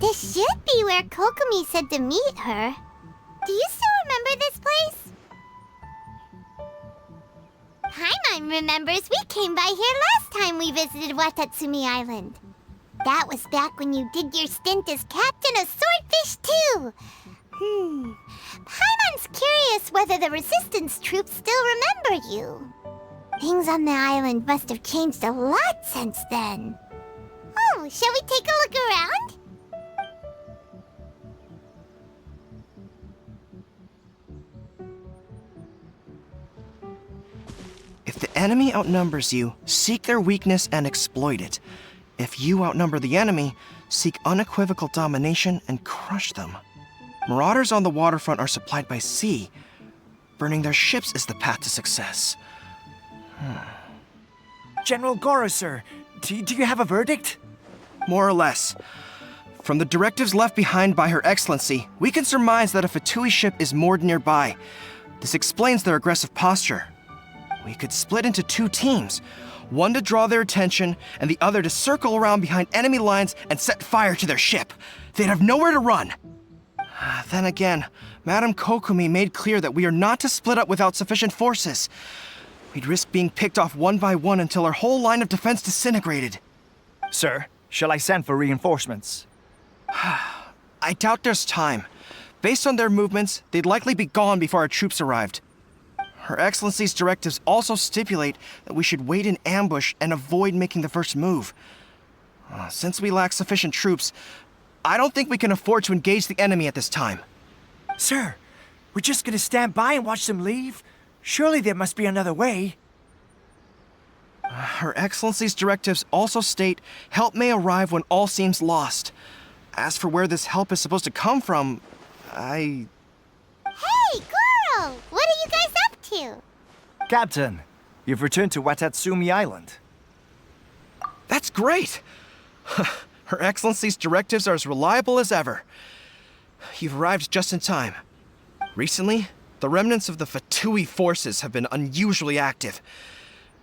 This should be where Kokomi said to meet her. Do you still remember this place? Paimon remembers we came by here last time we visited Watatsumi Island. That was back when you did your stint as captain of Swordfish too. Paimon's curious whether the Resistance troops still remember you. Things on the island must have changed a lot since then. Oh, shall we take a look around? If the enemy outnumbers you, seek their weakness and exploit it. If you outnumber the enemy, seek unequivocal domination and crush them. Marauders on the waterfront are supplied by sea. Burning their ships is the path to success. General Goro, sir, do you have a verdict? More or less. From the directives left behind by Her Excellency, we can surmise that a Fatui ship is moored nearby. This explains their aggressive posture. We could split into 2 teams, one to draw their attention and the other to circle around behind enemy lines and set fire to their ship. They'd have nowhere to run. Then again, Madame Kokomi made clear that we are not to split up without sufficient forces. We'd risk being picked off one by one until our whole line of defense disintegrated. Sir, shall I send for reinforcements? I doubt there's time. Based on their movements, they'd likely be gone before our troops arrived. Her Excellency's directives also stipulate that we should wait in ambush and avoid making the first move. Since we lack sufficient troops, I don't think we can afford to engage the enemy at this time. Sir, we're just gonna stand by and watch them leave? Surely there must be another way. Her Excellency's directives also state help may arrive when all seems lost. As for where this help is supposed to come from, Hey, Goro! What are you guys up to? Captain, you've returned to Watatsumi Island. That's great! Her Excellency's directives are as reliable as ever. You've arrived just in time. Recently, the remnants of the Fatui forces have been unusually active.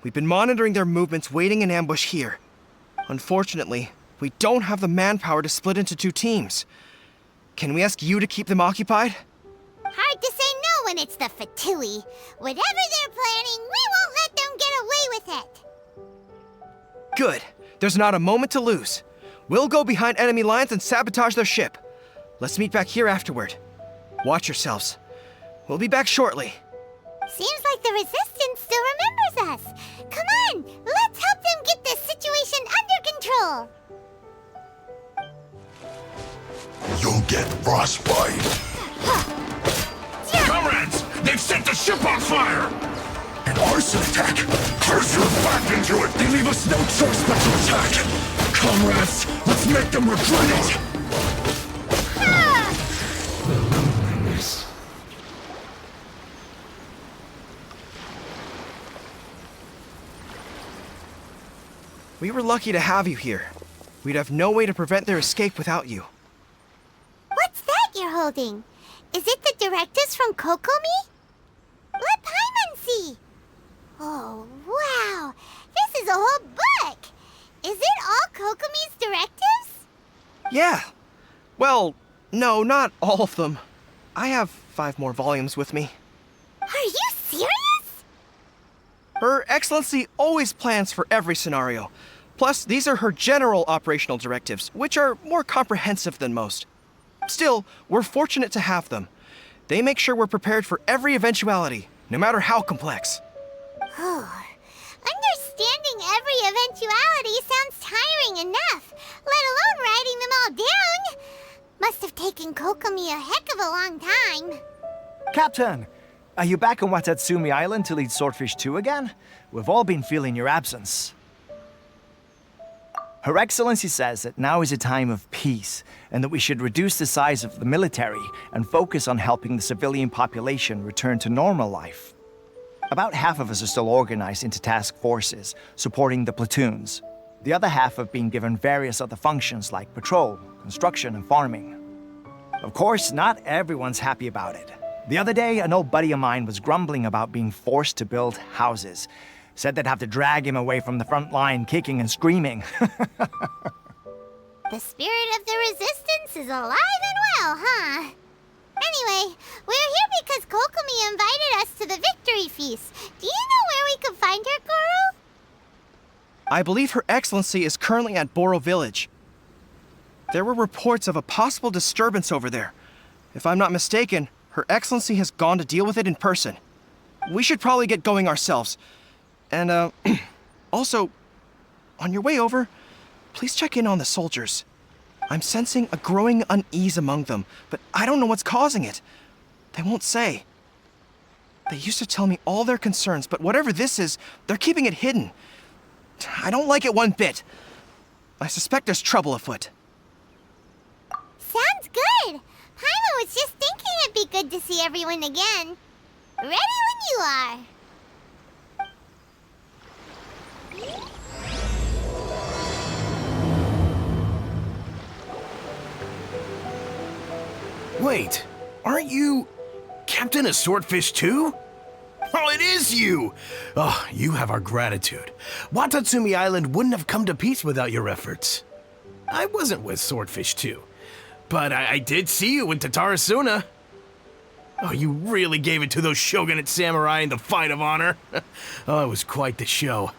We've been monitoring their movements, waiting in ambush here. Unfortunately, we don't have the manpower to split into 2 teams. Can we ask you to keep them occupied? Hard to say no when it's the Fatui. Whatever they're planning, we won't let them get away with it. Good. There's not a moment to lose. We'll go behind enemy lines and sabotage their ship. Let's meet back here afterward. Watch yourselves. We'll be back shortly. Seems like the Resistance still remembers us. Come on, let's help them get this situation under control. You'll get frostbite. Comrades! They've set the ship on fire! An arson attack. Curse your back into it. They leave us no choice but to attack! Comrades, let's make them regret it! We were lucky to have you here. We'd have no way to prevent their escape without you. What's that you're holding? Is it the directives from Kokomi? Let Paimon see. Oh, wow. This is a whole book. Is it all Kokomi's directives? Yeah. Well, no, not all of them. I have 5 more volumes with me. Are you serious? Her Excellency always plans for every scenario. Plus, these are her general operational directives, which are more comprehensive than most. Still, we're fortunate to have them. They make sure we're prepared for every eventuality, no matter how complex. Understanding every eventuality sounds tiring enough, let alone writing them all down. Must have taken Kokomi a heck of a long time. Captain, are you back on Watatsumi Island to lead Swordfish 2 again? We've all been feeling your absence. Her Excellency says that now is a time of peace, and that we should reduce the size of the military and focus on helping the civilian population return to normal life. About half of us are still organized into task forces, supporting the platoons. The other half have been given various other functions like patrol, construction, and farming. Of course, not everyone's happy about it. The other day, an old buddy of mine was grumbling about being forced to build houses. Said they'd have to drag him away from the front line, kicking and screaming. The spirit of the resistance is alive and well, huh? Anyway, we're here because Kokomi invited us to the victory feast. Do you know where we can find her, Guru? I believe Her Excellency is currently at Boro Village. There were reports of a possible disturbance over there. If I'm not mistaken, Her Excellency has gone to deal with it in person. We should probably get going ourselves. And, also, on your way over, please check in on the soldiers. I'm sensing a growing unease among them, but I don't know what's causing it. They won't say. They used to tell me all their concerns, but whatever this is, they're keeping it hidden. I don't like it one bit. I suspect there's trouble afoot. Sounds good. Paimon was just thinking it'd be good to see everyone again. Ready when you are. Wait, aren't you Captain of Swordfish too? Oh, it is you! Oh, you have our gratitude. Watatsumi Island wouldn't have come to peace without your efforts. I wasn't with Swordfish 2, but I did see you with Tatarasuna. Oh, you really gave it to those shogunate samurai in the fight of honor. Oh, it was quite the show.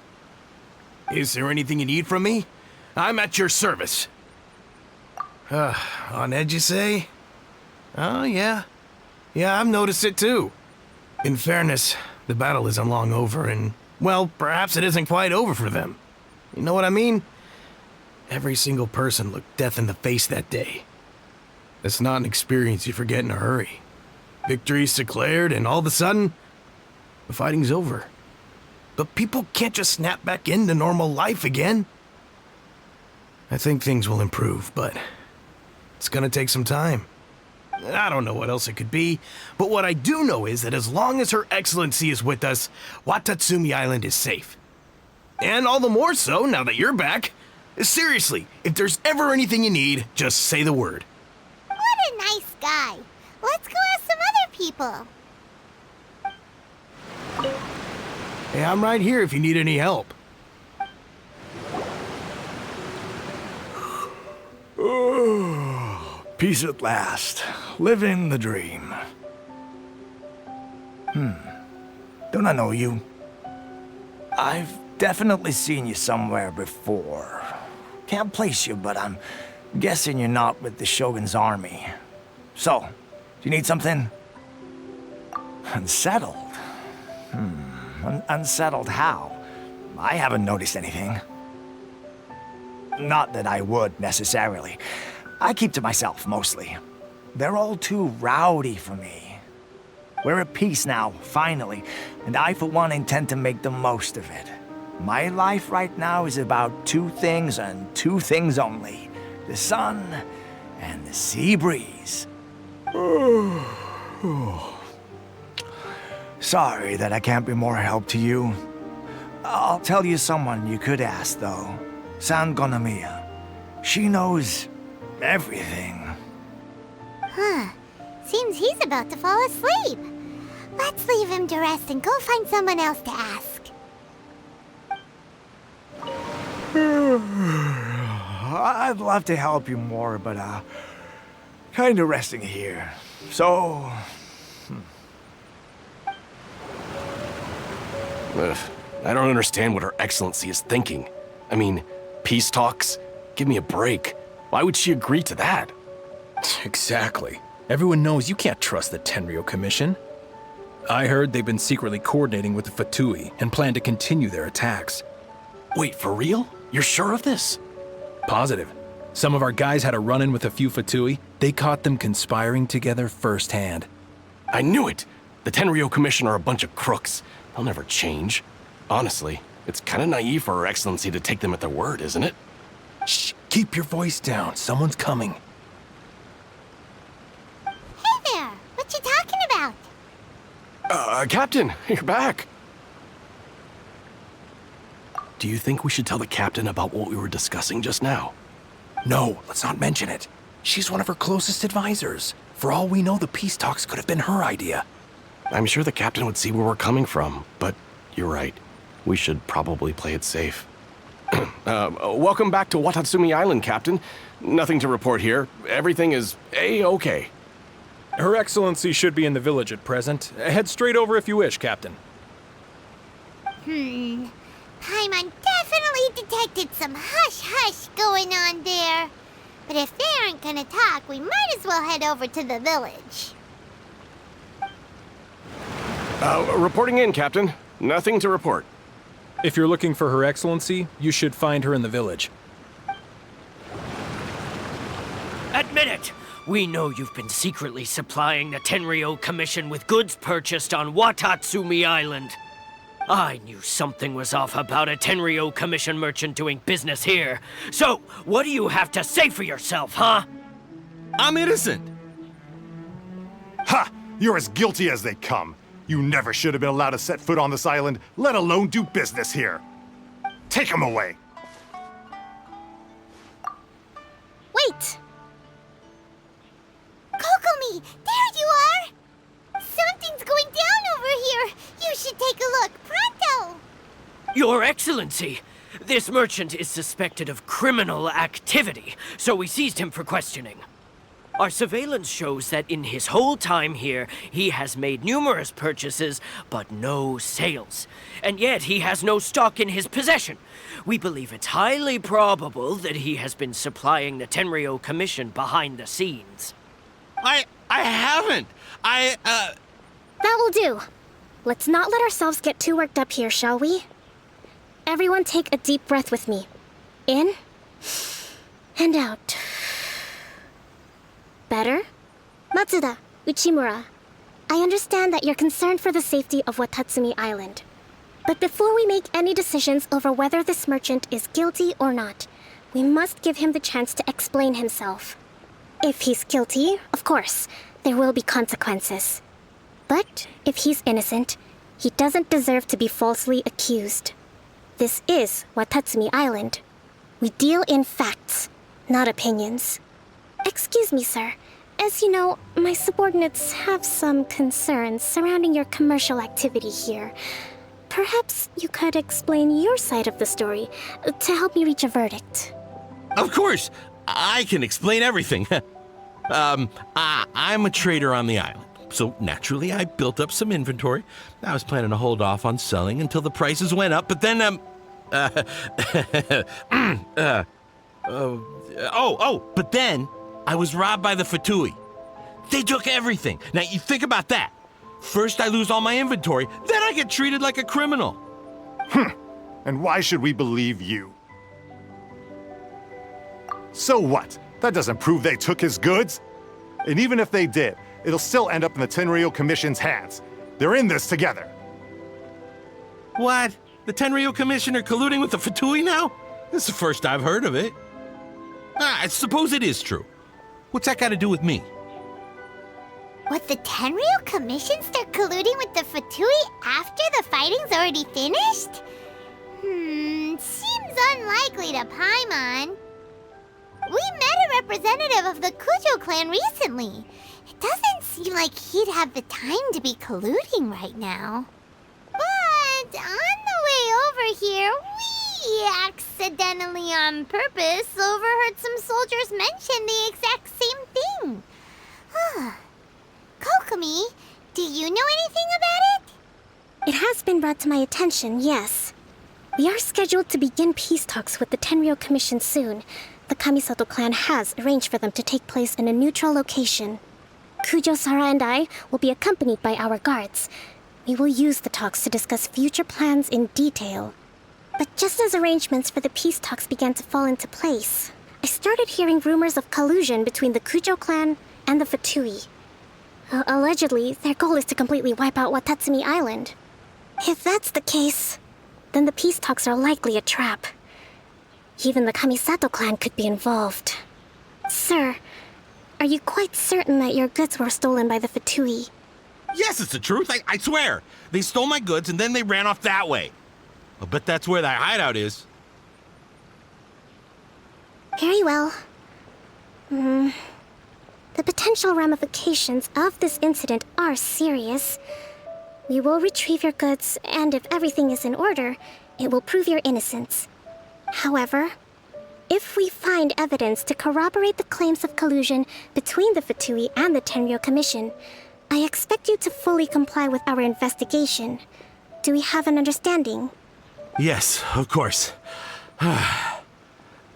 Is there anything you need from me? I'm at your service. On edge, you say? Oh, yeah. Yeah, I've noticed it too. In fairness, the battle isn't long over, and, well, perhaps it isn't quite over for them. You know what I mean? Every single person looked death in the face that day. It's not an experience you forget in a hurry. Victory's declared, and all of a sudden, the fighting's over. But people can't just snap back into normal life again. I think things will improve, but it's gonna take some time. I don't know what else it could be, but what I do know is that as long as Her Excellency is with us, Watatsumi Island is safe. And all the more so now that you're back. Seriously, if there's ever anything you need, just say the word. What a nice guy. Let's go ask some other people. Hey, I'm right here if you need any help. Peace at last. Living the dream. Don't I know you? I've definitely seen you somewhere before. Can't place you, but I'm guessing you're not with the Shogun's army. So, do you need something? Unsettled? Unsettled how? I haven't noticed anything. Not that I would, necessarily. I keep to myself, mostly. They're all too rowdy for me. We're at peace now, finally, and I, for one, intend to make the most of it. My life right now is about two things and two things only. The sun and the sea breeze. Sorry that I can't be more help to you. I'll tell you someone you could ask, though. Sangonomiya. She knows everything. Huh. Seems he's about to fall asleep. Let's leave him to rest and go find someone else to ask. I'd love to help you more, but, kinda resting here. So... Ugh, I don't understand what Her Excellency is thinking. I mean, peace talks? Give me a break. Why would she agree to that? Exactly. Everyone knows you can't trust the Tenryou Commission. I heard they've been secretly coordinating with the Fatui and plan to continue their attacks. Wait, for real? You're sure of this? Positive. Some of our guys had a run-in with a few Fatui. They caught them conspiring together firsthand. I knew it! The Tenryou Commission are a bunch of crooks. They'll never change. Honestly, it's kind of naive for Her Excellency to take them at their word, isn't it? Shh! Keep your voice down. Someone's coming. Hey there! What you talking about? Captain, you're back! Do you think we should tell the captain about what we were discussing just now? No, let's not mention it. She's one of her closest advisors. For all we know, the peace talks could have been her idea. I'm sure the captain would see where we're coming from, but you're right. We should probably play it safe. Welcome back to Watatsumi Island, Captain. Nothing to report here. Everything is A-okay. Her Excellency should be in the village at present. Head straight over if you wish, Captain. Paimon definitely detected some hush-hush going on there. But if they aren't gonna talk, we might as well head over to the village. Reporting in, Captain. Nothing to report. If you're looking for Her Excellency, you should find her in the village. Admit it! We know you've been secretly supplying the Tenryou Commission with goods purchased on Watatsumi Island. I knew something was off about a Tenryou Commission merchant doing business here. So, what do you have to say for yourself, huh? I'm innocent. Ha! You're as guilty as they come. You never should have been allowed to set foot on this island, let alone do business here. Take him away. Wait! Kokomi, there you are! Something's going down over here. You should take a look, pronto! Your Excellency, this merchant is suspected of criminal activity, so we seized him for questioning. Our surveillance shows that in his whole time here, he has made numerous purchases, but no sales. And yet he has no stock in his possession. We believe it's highly probable that he has been supplying the Tenryou Commission behind the scenes. I haven't. That will do. Let's not let ourselves get too worked up here, shall we? Everyone take a deep breath with me. In and out. Better? Matsuda, Uchimura, I understand that you're concerned for the safety of Watatsumi Island. But before we make any decisions over whether this merchant is guilty or not, we must give him the chance to explain himself. If he's guilty, of course, there will be consequences. But if he's innocent, he doesn't deserve to be falsely accused. This is Watatsumi Island. We deal in facts, not opinions. Excuse me, sir. As you know, my subordinates have some concerns surrounding your commercial activity here. Perhaps you could explain your side of the story to help me reach a verdict. Of course, I can explain everything. I'm a trader on the island, so naturally I built up some inventory. I was planning to hold off on selling until the prices went up, but then, but then I was robbed by the Fatui. They took everything. Now, you think about that. First, I lose all my inventory, then I get treated like a criminal. And why should we believe you? So what? That doesn't prove they took his goods. And even if they did, it'll still end up in the Tenryou Commission's hands. They're in this together. What? The Tenryou Commission are colluding with the Fatui now? This is the first I've heard of it. I suppose it is true. What's that got to do with me? Would the Tenryou Commission start colluding with the Fatui after the fighting's already finished? Seems unlikely to Paimon. We met a representative of the Kujo clan recently. It doesn't seem like he'd have the time to be colluding right now. But on the way over here, we accidentally on purpose overheard some soldiers mention the exact same thing. Kokomi, do you know anything about it? It has been brought to my attention, yes. We are scheduled to begin peace talks with the Tenryou Commission soon. The Kamisato clan has arranged for them to take place in a neutral location. Kujo-Sara and I will be accompanied by our guards. We will use the talks to discuss future plans in detail. But just as arrangements for the peace talks began to fall into place, I started hearing rumors of collusion between the Kujo clan and the Fatui. Allegedly, their goal is to completely wipe out Watatsumi Island. If that's the case, then the peace talks are likely a trap. Even the Kamisato clan could be involved. Sir, are you quite certain that your goods were stolen by the Fatui? Yes, it's the truth. I swear. They stole my goods and then they ran off that way. I'll bet that's where that hideout is. Very well. The potential ramifications of this incident are serious. We will retrieve your goods, and if everything is in order, it will prove your innocence. However, if we find evidence to corroborate the claims of collusion between the Fatui and the Tenryou Commission, I expect you to fully comply with our investigation. Do we have an understanding? Yes, of course.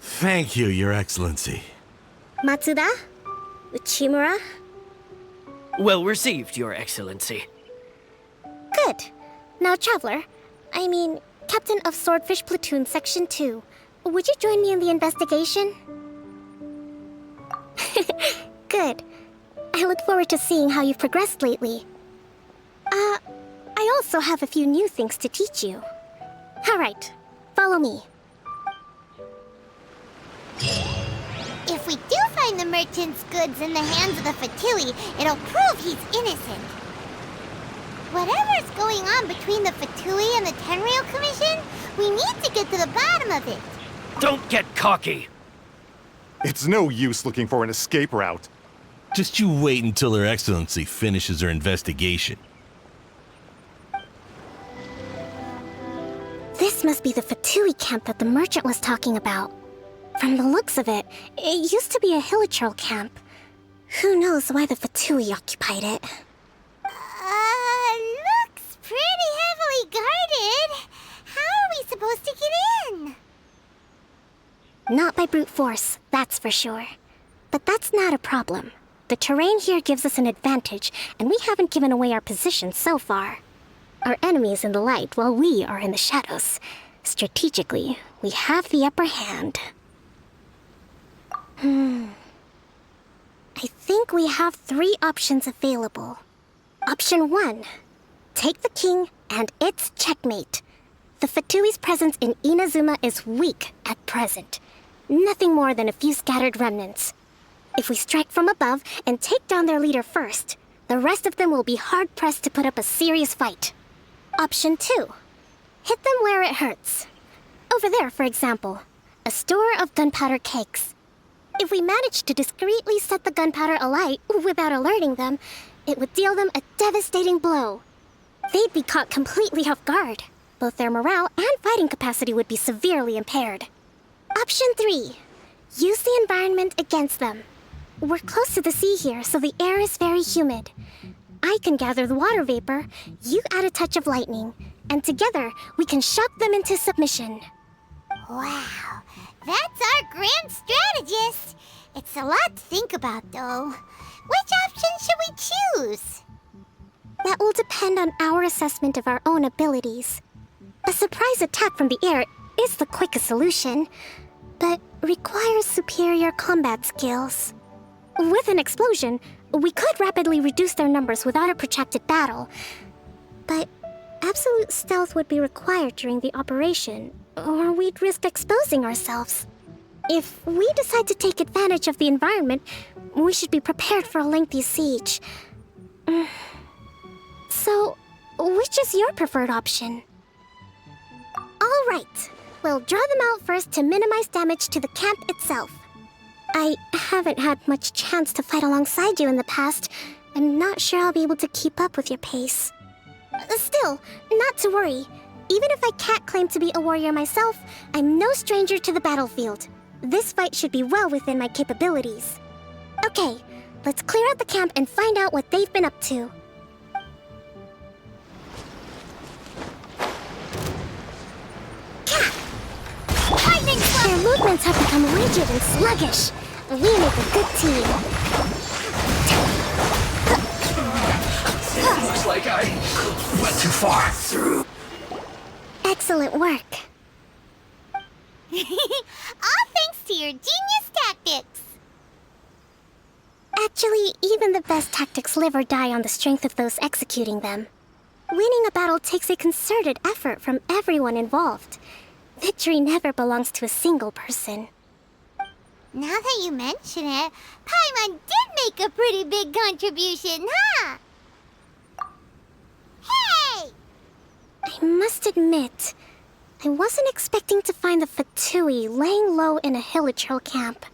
Thank you, Your Excellency. Matsuda? Uchimura? Well received, Your Excellency. Good. Now, Traveler, Captain of Swordfish Platoon Section 2, would you join me in the investigation? Good. I look forward to seeing how you've progressed lately. I also have a few new things to teach you. Alright, follow me. If we do find the merchant's goods in the hands of the Fatui, it'll prove he's innocent. Whatever's going on between the Fatui and the Tenryou Commission, we need to get to the bottom of it. Don't get cocky! It's no use looking for an escape route. Just you wait until Her Excellency finishes her investigation. This must be the Fatui camp that the merchant was talking about. From the looks of it, it used to be a Hilichurl camp. Who knows why the Fatui occupied it? Looks pretty heavily guarded. How are we supposed to get in? Not by brute force, that's for sure. But that's not a problem. The terrain here gives us an advantage, and we haven't given away our position so far. Our enemy is in the light while we are in the shadows. Strategically, we have the upper hand. I think we have 3 options available. Option 1. Take the king and it's checkmate. The Fatui's presence in Inazuma is weak at present. Nothing more than a few scattered remnants. If we strike from above and take down their leader first, the rest of them will be hard-pressed to put up a serious fight. Option 2. Hit them where it hurts. Over there, for example, a store of gunpowder cakes. If we manage to discreetly set the gunpowder alight without alerting them, it would deal them a devastating blow. They'd be caught completely off guard. Both their morale and fighting capacity would be severely impaired. Option 3. Use the environment against them. We're close to the sea here, so the air is very humid. I can gather the water vapor, you add a touch of lightning, and together we can shock them into submission. Wow, that's our grand strategist. It's a lot to think about, though. Which option should we choose? That will depend on our assessment of our own abilities. A surprise attack from the air is the quickest solution, but requires superior combat skills. With an explosion, we could rapidly reduce their numbers without a protracted battle, but absolute stealth would be required during the operation, or we'd risk exposing ourselves. If we decide to take advantage of the environment, we should be prepared for a lengthy siege. So, which is your preferred option? All right, we'll draw them out first to minimize damage to the camp itself. I haven't had much chance to fight alongside you in the past. I'm not sure I'll be able to keep up with your pace. Still, not to worry. Even if I can't claim to be a warrior myself, I'm no stranger to the battlefield. This fight should be well within my capabilities. Okay, let's clear out the camp and find out what they've been up to. Their movements have become rigid and sluggish. We make a good team. Looks like I went too far. Excellent work. All thanks to your genius tactics. Actually, even the best tactics live or die on the strength of those executing them. Winning a battle takes a concerted effort from everyone involved. Victory never belongs to a single person. Now that you mention it, Paimon did make a pretty big contribution, huh? Hey! I must admit, I wasn't expecting to find the Fatui laying low in a Hilichurl camp.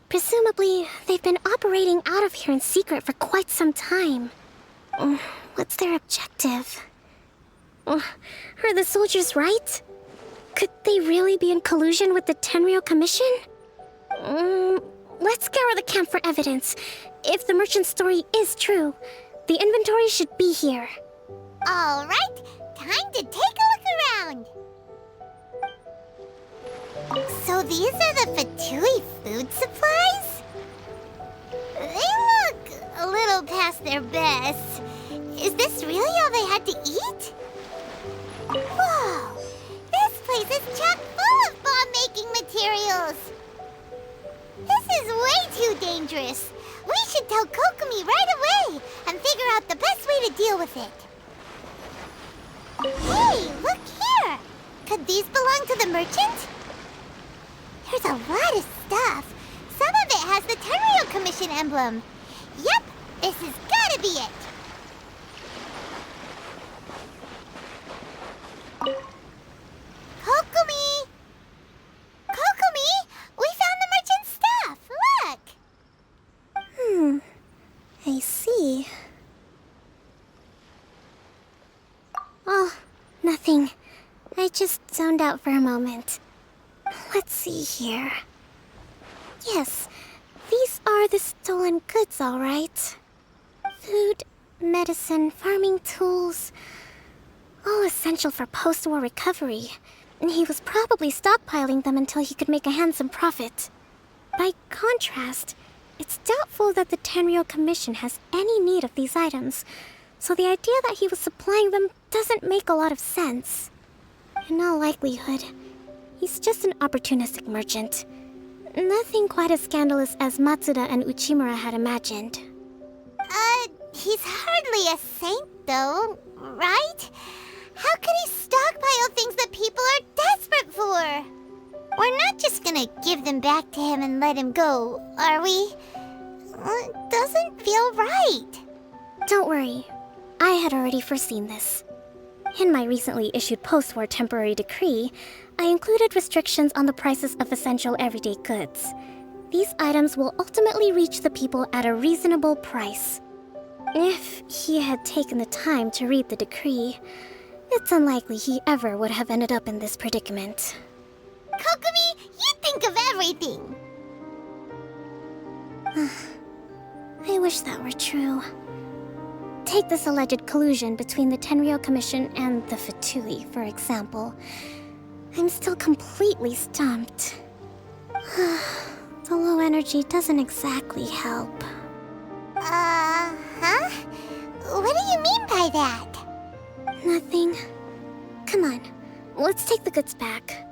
Presumably, they've been operating out of here in secret for quite some time. What's their objective? Are the soldiers right? Could they really be in collusion with the Tenryou Commission? Let's scour the camp for evidence. If the merchant's story is true, the inventory should be here. All right, time to take a look around. So these are the Fatui food supplies? They look a little past their best. Is this really all they had to eat? Whoa! This place is chock full of bomb-making materials! This is way too dangerous. We should tell Kokomi right away and figure out the best way to deal with it. Hey, look here! Could these belong to the merchant? There's a lot of stuff. Some of it has the Tenryou Commission emblem. Yep, this has gotta be it. Kokomi! Kokomi! We found the merchant's stuff! Look! I see. Oh, nothing. I just zoned out for a moment. Let's see here. Yes, these are the stolen goods, all right. Food, medicine, farming tools. All essential for post-war recovery. And he was probably stockpiling them until he could make a handsome profit. By contrast, it's doubtful that the Tenryou Commission has any need of these items, so the idea that he was supplying them doesn't make a lot of sense. In all likelihood, he's just an opportunistic merchant. Nothing quite as scandalous as Matsuda and Uchimura had imagined. He's hardly a saint, though, right? How could he stockpile things that people are desperate for? We're not just gonna give them back to him and let him go, are we? It doesn't feel right. Don't worry. I had already foreseen this. In my recently issued post-war temporary decree, I included restrictions on the prices of essential everyday goods. These items will ultimately reach the people at a reasonable price. If he had taken the time to read the decree, it's unlikely he ever would have ended up in this predicament. Kokomi, you think of everything! I wish that were true. Take this alleged collusion between the Tenryou Commission and the Fatui, for example. I'm still completely stumped. The low energy doesn't exactly help. Huh? What do you mean by that? Nothing. Come on, let's take the goods back.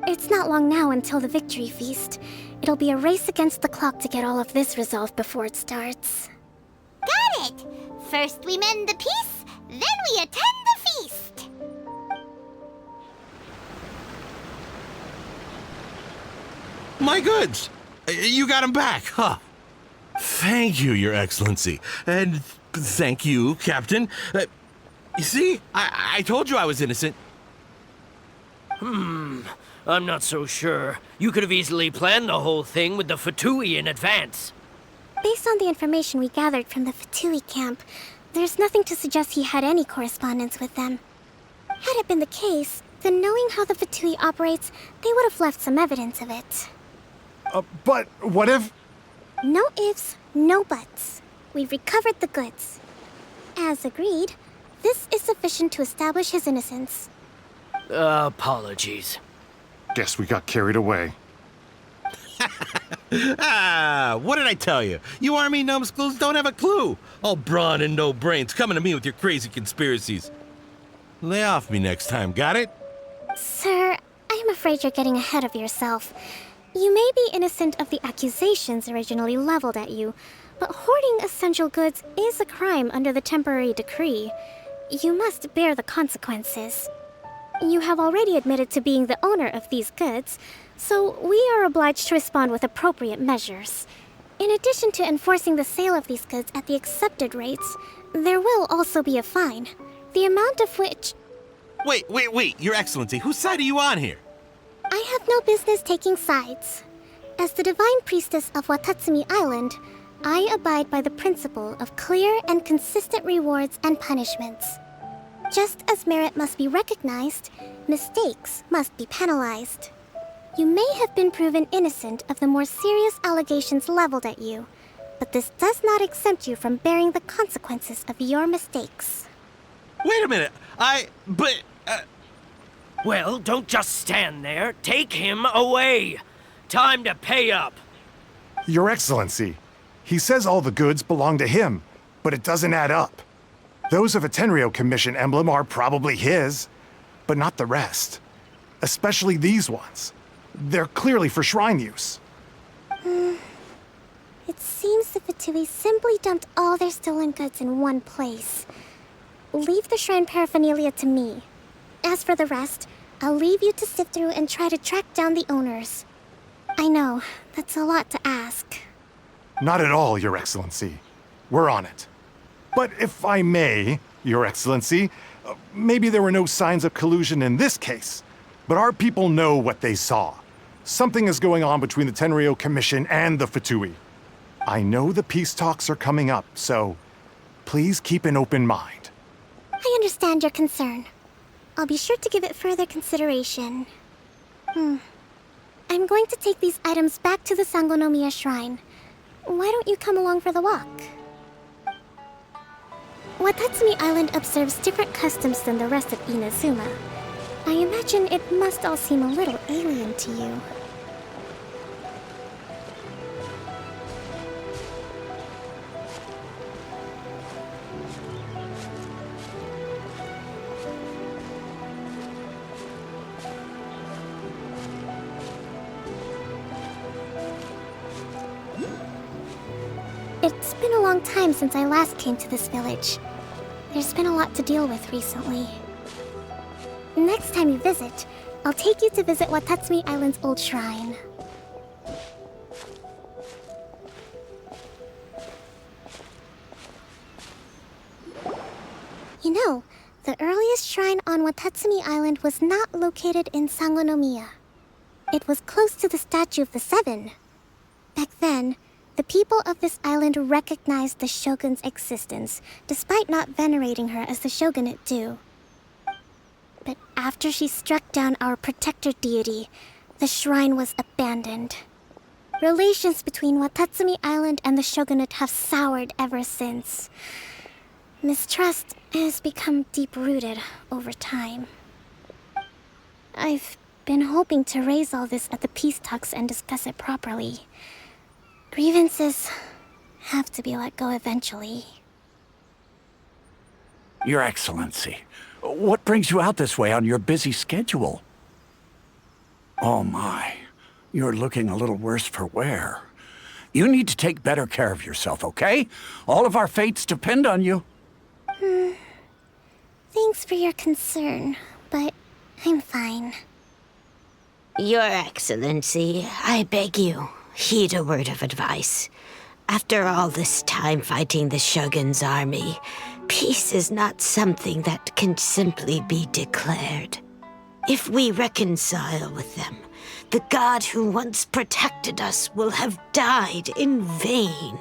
It's not long now until the victory feast. It'll be a race against the clock to get all of this resolved before it starts. Got it! First we mend the peace, then we attend the feast! My goods! You got them back, huh? Thank you, Your Excellency. And thank you, Captain. You see? I told you I was innocent. I'm not so sure. You could have easily planned the whole thing with the Fatui in advance. Based on the information we gathered from the Fatui camp, there's nothing to suggest he had any correspondence with them. Had it been the case, then knowing how the Fatui operates, they would have left some evidence of it. But what if... No ifs, no buts. We've recovered the goods. As agreed, this is sufficient to establish his innocence. Apologies. Guess we got carried away. What did I tell you? You army numbskulls don't have a clue. All brawn and no brains coming to me with your crazy conspiracies. Lay off me next time, got it? Sir, I'm afraid you're getting ahead of yourself. You may be innocent of the accusations originally leveled at you, but hoarding essential goods is a crime under the temporary decree. You must bear the consequences. You have already admitted to being the owner of these goods, so we are obliged to respond with appropriate measures. In addition to enforcing the sale of these goods at the accepted rates, there will also be a fine, the amount of which... Wait, Your Excellency, whose side are you on here? I have no business taking sides. As the Divine Priestess of Watatsumi Island, I abide by the principle of clear and consistent rewards and punishments. Just as merit must be recognized, mistakes must be penalized. You may have been proven innocent of the more serious allegations leveled at you, but this does not exempt you from bearing the consequences of your mistakes. Wait a minute. Well, don't just stand there. Take him away. Time to pay up. Your Excellency, he says all the goods belong to him, but it doesn't add up. Those of a Tenryou Commission emblem are probably his, but not the rest. Especially these ones. They're clearly for shrine use. It seems the Fatui simply dumped all their stolen goods in one place. Leave the shrine paraphernalia to me. As for the rest, I'll leave you to sift through and try to track down the owners. I know, that's a lot to ask. Not at all, Your Excellency. We're on it. But if I may, Your Excellency, maybe there were no signs of collusion in this case, but our people know what they saw. Something is going on between the Tenryou Commission and the Fatui. I know the peace talks are coming up, so please keep an open mind. I understand your concern. I'll be sure to give it further consideration. I'm going to take these items back to the Sangonomiya Shrine. Why don't you come along for the walk? Watatsumi Island observes different customs than the rest of Inazuma. I imagine it must all seem a little alien to you. It's been a long time since I last came to this village. There's been a lot to deal with recently. Next time you visit, I'll take you to visit Watatsumi Island's old shrine. You know, the earliest shrine on Watatsumi Island was not located in Sangonomiya. It was close to the statue of the Seven. Back then, the people of this island recognized the shogun's existence, despite not venerating her as the shogunate do. But after she struck down our protector deity, the shrine was abandoned. Relations between Watatsumi Island and the shogunate have soured ever since. Mistrust has become deep-rooted over time. I've been hoping to raise all this at the peace talks and discuss it properly. Grievances have to be let go eventually. Your Excellency, what brings you out this way on your busy schedule? Oh my, you're looking a little worse for wear. You need to take better care of yourself, okay? All of our fates depend on you. Thanks for your concern, but I'm fine. Your Excellency, I beg you, heed a word of advice. After all this time fighting the Shogun's army, peace is not something that can simply be declared. If we reconcile with them, the god who once protected us will have died in vain.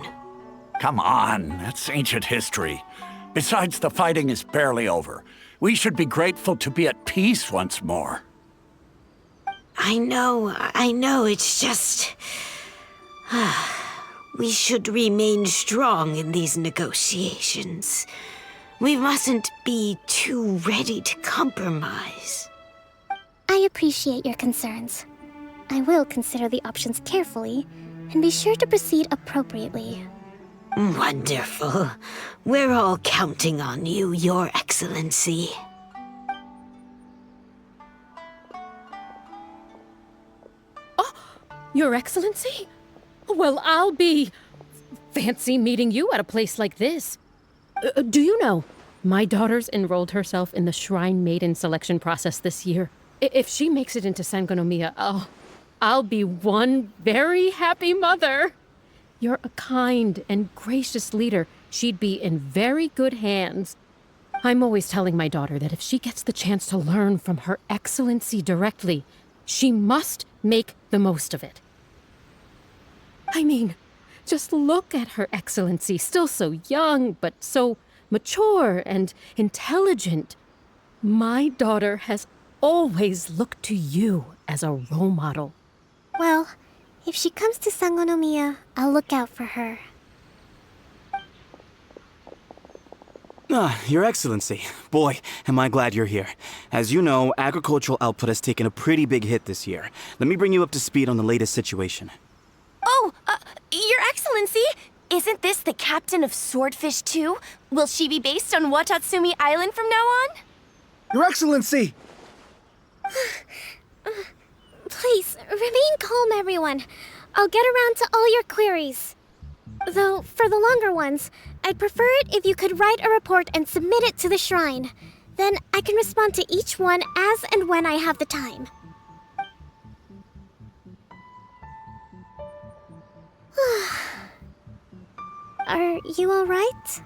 Come on, that's ancient history. Besides, the fighting is barely over. We should be grateful to be at peace once more. I know, it's just... We should remain strong in these negotiations. We mustn't be too ready to compromise. I appreciate your concerns. I will consider the options carefully, and be sure to proceed appropriately. Wonderful. We're all counting on you, Your Excellency. Your Excellency? Well, I'll be... fancy meeting you at a place like this. Do you know, my daughter's enrolled herself in the Shrine Maiden selection process this year. If she makes it into Sangonomiya, I'll be one very happy mother. You're a kind and gracious leader. She'd be in very good hands. I'm always telling my daughter that if she gets the chance to learn from Her Excellency directly, she must make the most of it. I mean, just look at Her Excellency, still so young, but so mature and intelligent. My daughter has always looked to you as a role model. Well, if she comes to Sangonomiya, I'll look out for her. Your Excellency. Boy, am I glad you're here. As you know, agricultural output has taken a pretty big hit this year. Let me bring you up to speed on the latest situation. Oh, Your Excellency! Isn't this the captain of Swordfish 2? Will she be based on Watatsumi Island from now on? Your Excellency! Please, remain calm, everyone. I'll get around to all your queries. Though, for the longer ones, I'd prefer it if you could write a report and submit it to the shrine. Then I can respond to each one as and when I have the time. Are you alright?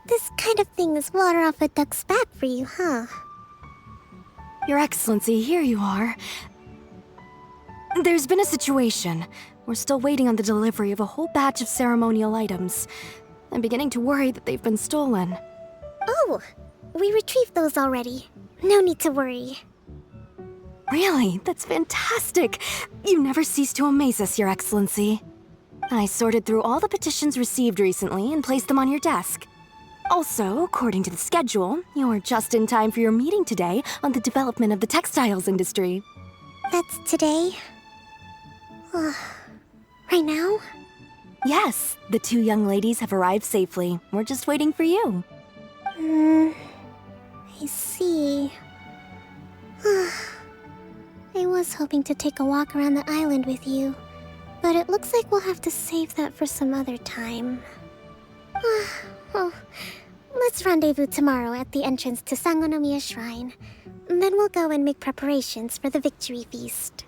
This kind of thing is water off a duck's back for you, huh? Your Excellency, here you are. There's been a situation. We're still waiting on the delivery of a whole batch of ceremonial items. I'm beginning to worry that they've been stolen. Oh, we retrieved those already. No need to worry. Really? That's fantastic! You never cease to amaze us, Your Excellency. I sorted through all the petitions received recently and placed them on your desk. Also, according to the schedule, you're just in time for your meeting today on the development of the textiles industry. That's today? Right now? Yes, the 2 young ladies have arrived safely. We're just waiting for you. I see. I was hoping to take a walk around the island with you, but it looks like we'll have to save that for some other time. Well, let's rendezvous tomorrow at the entrance to Sangonomiya Shrine. Then we'll go and make preparations for the victory feast.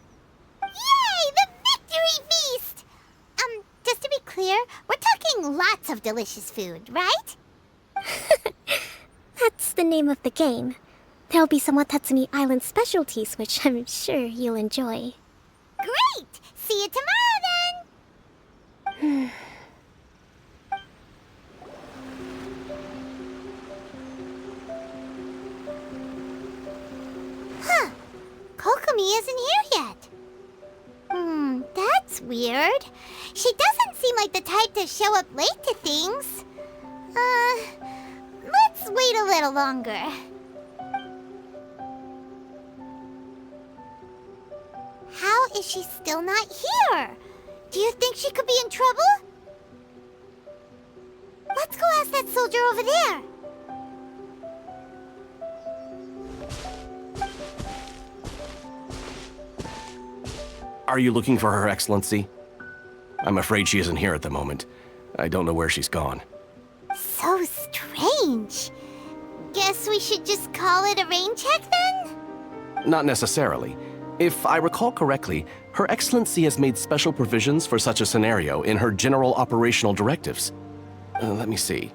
Yay! The victory feast! Just to be clear, we're talking lots of delicious food, right? That's the name of the game. There'll be some Watatsumi Island specialties, which I'm sure you'll enjoy. Great! See you tomorrow, then! Huh. Kokomi isn't here yet. That's weird. She doesn't seem like the type to show up late to things. Let's wait a little longer. How is she still not here? Do you think she could be in trouble? Let's go ask that soldier over there. Are you looking for Her Excellency? I'm afraid she isn't here at the moment. I don't know where she's gone. So strange. Guess we should just call it a rain check then? Not necessarily. If I recall correctly, Her Excellency has made special provisions for such a scenario in her general operational directives. Let me see.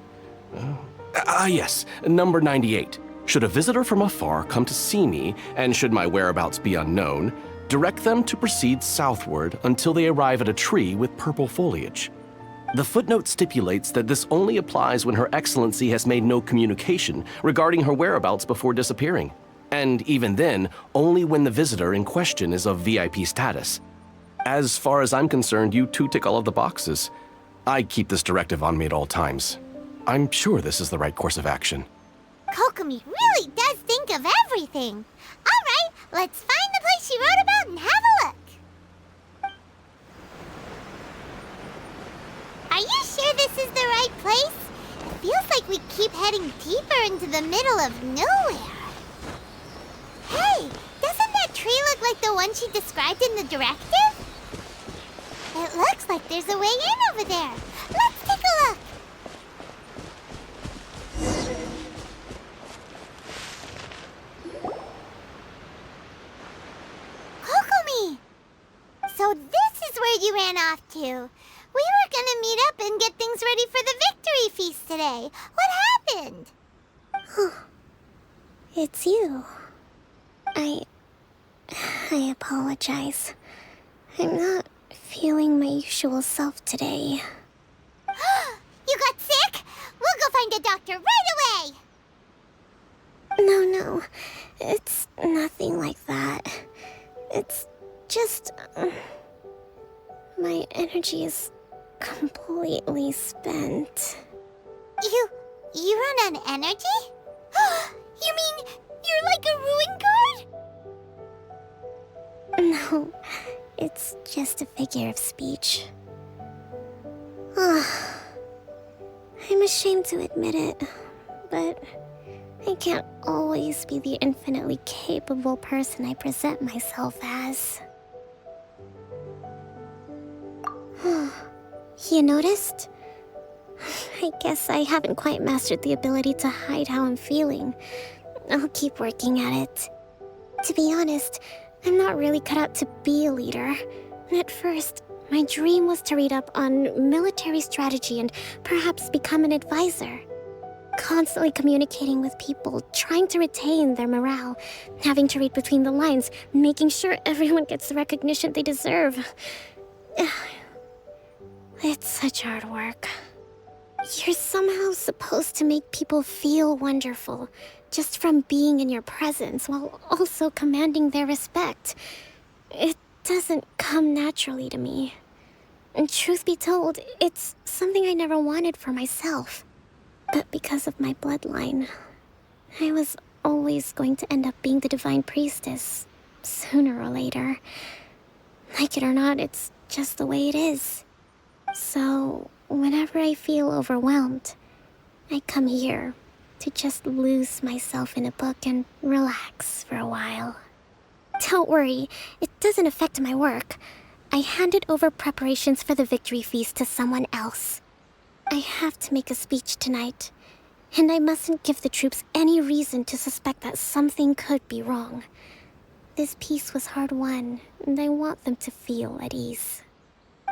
Yes, number 98. Should a visitor from afar come to see me, and should my whereabouts be unknown, direct them to proceed southward until they arrive at a tree with purple foliage. The footnote stipulates that this only applies when Her Excellency has made no communication regarding her whereabouts before disappearing. And even then, only when the visitor in question is of VIP status. As far as I'm concerned, you two tick all of the boxes. I keep this directive on me at all times. I'm sure this is the right course of action. Kokomi really does think of everything. All right, let's find the place she wrote about and have a look. Are you sure this is the right place? It feels like we keep heading deeper into the middle of nowhere. Hey, doesn't that tree look like the one she described in the directive? It looks like there's a way in over there. Let's take a look. Kokomi! So this is where you ran off to. We were gonna meet up and get things ready for the victory feast today. What happened? It's you. I apologize. I'm not feeling my usual self today. You got sick? We'll go find a doctor right away! No. It's nothing like that. It's just... my energy is completely spent. You run on energy? You mean you're like a ruin guard? No, it's just a figure of speech. I'm ashamed to admit it, but I can't always be the infinitely capable person I present myself as. You noticed? I guess I haven't quite mastered the ability to hide how I'm feeling. I'll keep working at it. To be honest, I'm not really cut out to be a leader. At first, my dream was to read up on military strategy and perhaps become an advisor. Constantly communicating with people, trying to retain their morale, having to read between the lines, making sure everyone gets the recognition they deserve. It's such hard work. You're somehow supposed to make people feel wonderful, just from being in your presence, while also commanding their respect. It doesn't come naturally to me. And truth be told, it's something I never wanted for myself. But because of my bloodline, I was always going to end up being the Divine Priestess, sooner or later. Like it or not, it's just the way it is. So, whenever I feel overwhelmed, I come here to just lose myself in a book and relax for a while. Don't worry, it doesn't affect my work. I handed over preparations for the victory feast to someone else. I have to make a speech tonight, and I mustn't give the troops any reason to suspect that something could be wrong. This peace was hard won, and I want them to feel at ease.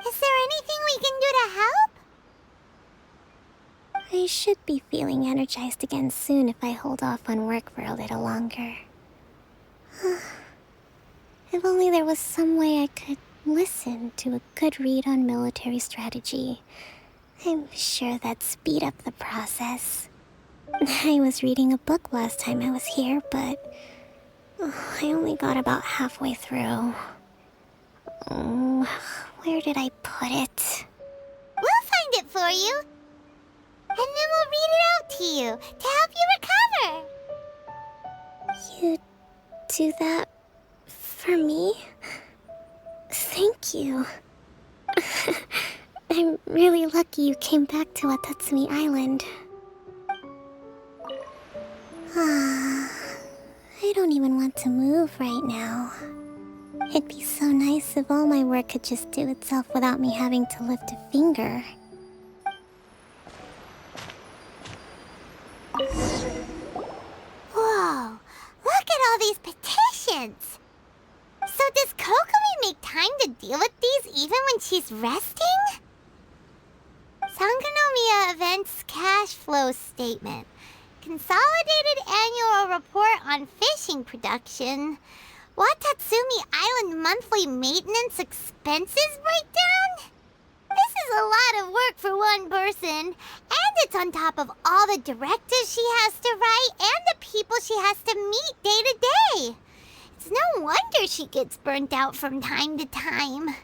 Is there anything we can do to help? I should be feeling energized again soon if I hold off on work for a little longer. If only there was some way I could listen to a good read on military strategy. I'm sure that'd speed up the process. I was reading a book last time I was here, but I only got about halfway through. Where did I put it? We'll find it for you. And then we'll read it out to you to help you recover. You do that for me? Thank you. I'm really lucky you came back to Watatsumi Island. I don't even want to move right now. It'd be so nice if all my work could just do itself without me having to lift a finger. Whoa, look at all these petitions. So does Kokomi make time to deal with these even when she's resting? Sangonomiya Events Cash Flow Statement. Consolidated Annual Report on Fishing Production. Watatsumi Island Monthly Maintenance Expenses Breakdown? This is a lot of work for one person, and it's on top of all the directives she has to write and the people she has to meet day to day. It's no wonder she gets burnt out from time to time.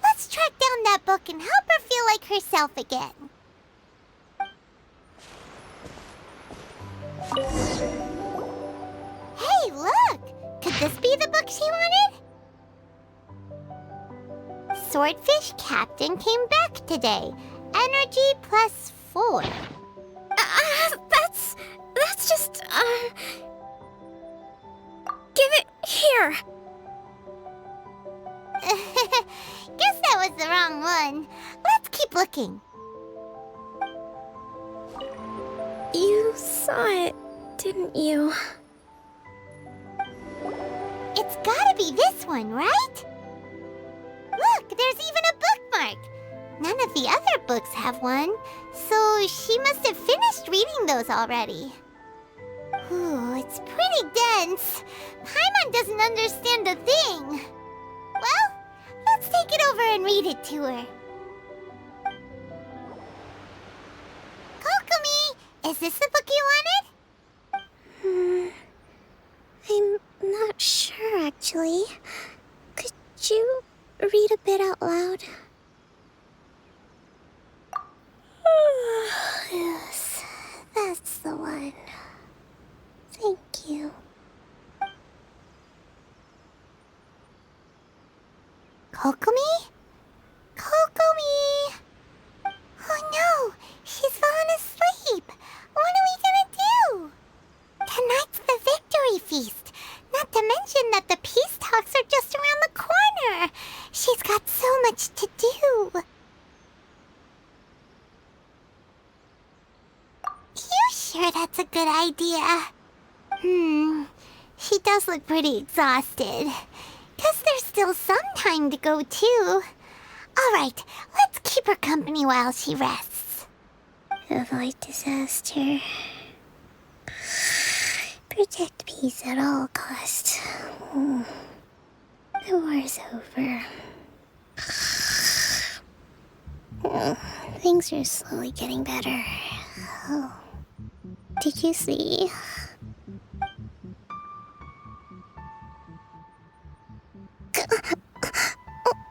Let's track down that book and help her feel like herself again. Hey, look! Could this be the book she wanted? Swordfish Captain came back today. Energy +4. That's just, Give it here! Guess that was the wrong one. Let's keep looking. You saw it, didn't you? It's gotta be this one, right? Look, there's even a bookmark. None of the other books have one, so she must have finished reading those already. Ooh, it's pretty dense. Paimon doesn't understand a thing. Well, let's take it over and read it to her. this the book you wanted? I'm not sure, actually. Could you read a bit out loud? Yes, that's the one. Thank you. Kokomi? Kokomi! Oh no, she's fallen asleep. What are we gonna do? Tonight's the victory feast. Not to mention that the peace talks are just around the corner. She's got so much to do. You sure that's a good idea? She does look pretty exhausted. Guess there's still some time to go, too. Alright, let's keep her company while she rests. Avoid disaster. Protect peace at all costs. The war's over. Things are slowly getting better. Oh. Did you see?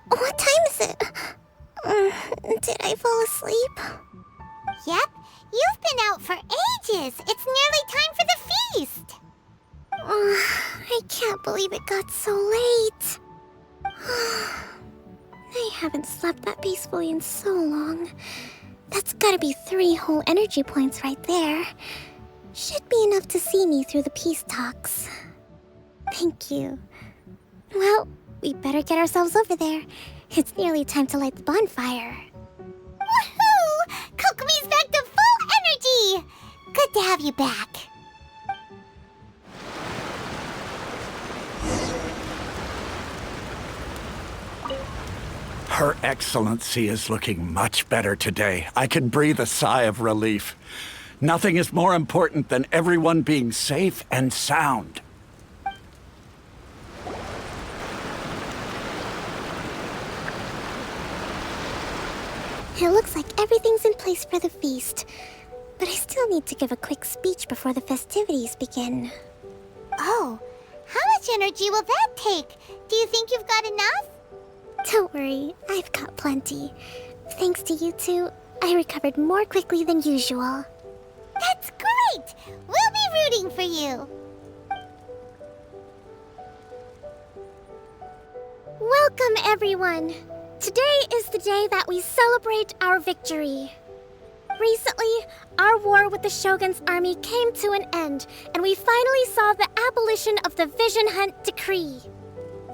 What time is it? Did I fall asleep? Yep, you've been out for ages. It's nearly time for the feast. I can't believe it got so late. I haven't slept that peacefully in so long. That's gotta be 3 whole energy points right there. Should be enough to see me through the peace talks. Thank you. Well, we better get ourselves over there. It's nearly time to light the bonfire. Woohoo! Kokomi's back to full energy! Good to have you back. Her Excellency is looking much better today. I can breathe a sigh of relief. Nothing is more important than everyone being safe and sound. It looks like everything's in place for the feast. But I still need to give a quick speech before the festivities begin. Oh, how much energy will that take? Do you think you've got enough? Don't worry, I've got plenty. Thanks to you two, I recovered more quickly than usual. That's great! We'll be rooting for you. Welcome, everyone! Today is the day that we celebrate our victory. Recently, our war with the Shogun's army came to an end, and we finally saw the abolition of the Vision Hunt Decree.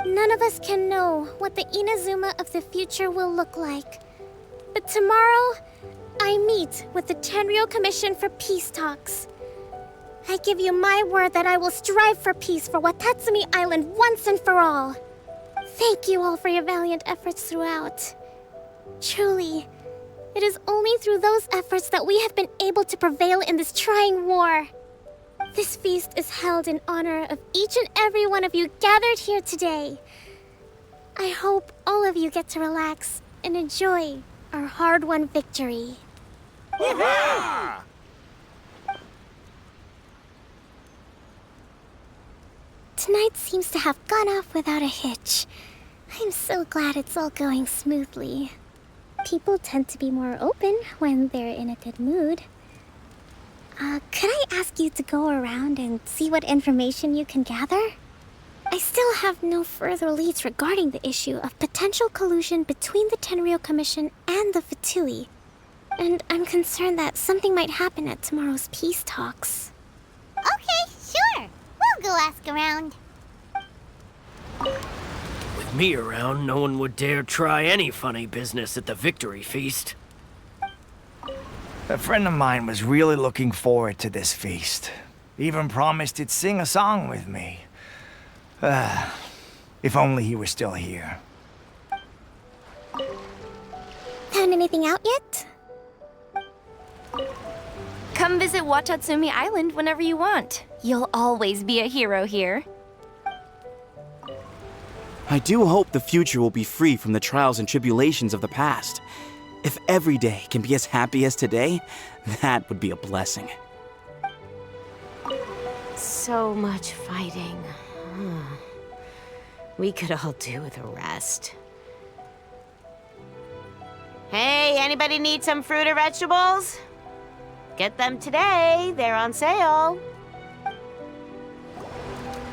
None of us can know what the Inazuma of the future will look like. But tomorrow, I meet with the Tenryou Commission for peace talks. I give you my word that I will strive for peace for Watatsumi Island once and for all. Thank you all for your valiant efforts throughout. Truly, it is only through those efforts that we have been able to prevail in this trying war. This feast is held in honor of each and every one of you gathered here today. I hope all of you get to relax and enjoy our hard-won victory. Hurrah! Tonight seems to have gone off without a hitch. I'm so glad it's all going smoothly. People tend to be more open when they're in a good mood. Could I ask you to go around and see what information you can gather? I still have no further leads regarding the issue of potential collusion between the Tenryou Commission and the Fatui. And I'm concerned that something might happen at tomorrow's peace talks. Okay, sure. We'll go ask around. With me around, no one would dare try any funny business at the victory feast. A friend of mine was really looking forward to this feast. Even promised he'd sing a song with me. If only he were still here. Found anything out yet? Come visit Watatsumi Island whenever you want. You'll always be a hero here. I do hope the future will be free from the trials and tribulations of the past. If every day can be as happy as today, that would be a blessing. So much fighting. We could all do with a rest. Hey, anybody need some fruit or vegetables? Get them today. They're on sale.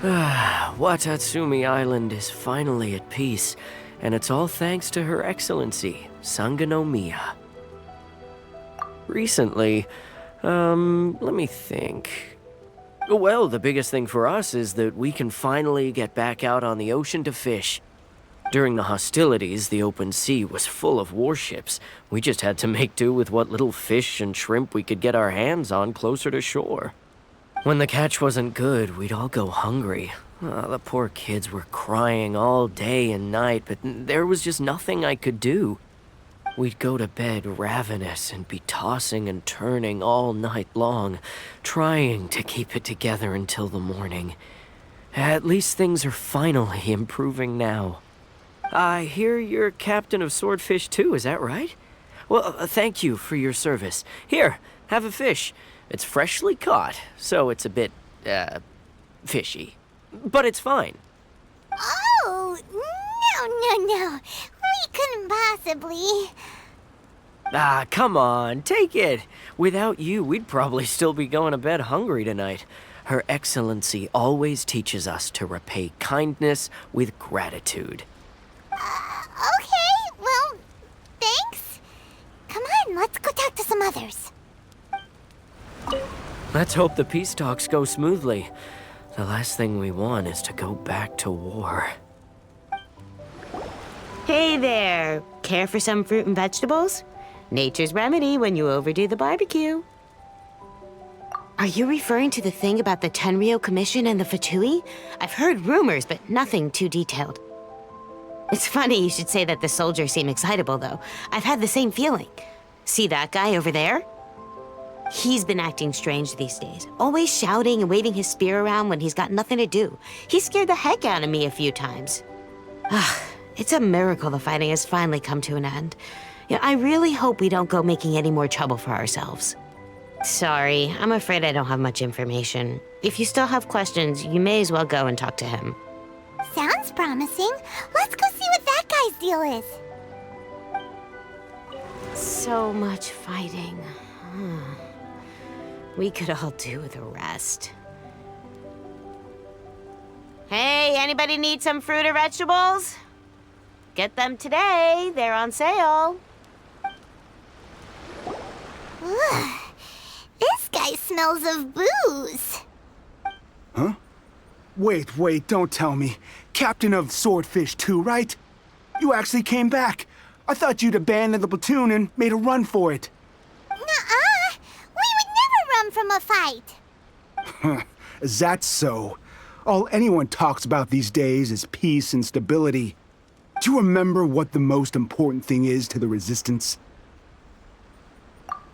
Watatsumi Island is finally at peace, and it's all thanks to Her Excellency, Sangonomiya. Recently, let me think. Well, the biggest thing for us is that we can finally get back out on the ocean to fish. During the hostilities, the open sea was full of warships. We just had to make do with what little fish and shrimp we could get our hands on closer to shore. When the catch wasn't good, we'd all go hungry. The poor kids were crying all day and night, but there was just nothing I could do. We'd go to bed ravenous and be tossing and turning all night long, trying to keep it together until the morning. At least things are finally improving now. I hear you're captain of Swordfish too, is that right? Well, thank you for your service. Here, have a fish. It's freshly caught, so it's a bit, fishy. But it's fine. Oh, no. We couldn't possibly. Come on, take it. Without you, we'd probably still be going to bed hungry tonight. Her Excellency always teaches us to repay kindness with gratitude. Okay, well, thanks. Come on, let's go talk to some others. Let's hope the peace talks go smoothly. The last thing we want is to go back to war. Hey there. Care for some fruit and vegetables? Nature's remedy when you overdo the barbecue. Are you referring to the thing about the Tenryou Commission and the Fatui? I've heard rumors, but nothing too detailed. It's funny you should say that the soldiers seem excitable, though. I've had the same feeling. See that guy over there? He's been acting strange these days, always shouting and waving his spear around when he's got nothing to do. He scared the heck out of me a few times. It's a miracle the fighting has finally come to an end. Yeah, I really hope we don't go making any more trouble for ourselves. Sorry, I'm afraid I don't have much information. If you still have questions, you may as well go and talk to him. Sounds promising. Let's go see what that guy's deal is. So much fighting. We could all do with a rest. Hey, anybody need some fruit or vegetables? Get them today. They're on sale. Ugh. This guy smells of booze. Huh? Wait, don't tell me. Captain of Swordfish 2, right? You actually came back. I thought you'd abandoned the platoon and made a run for it. Nuh-uh. We would never run from a fight. Is that so? All anyone talks about these days is peace and stability. Do you remember what the most important thing is to the Resistance?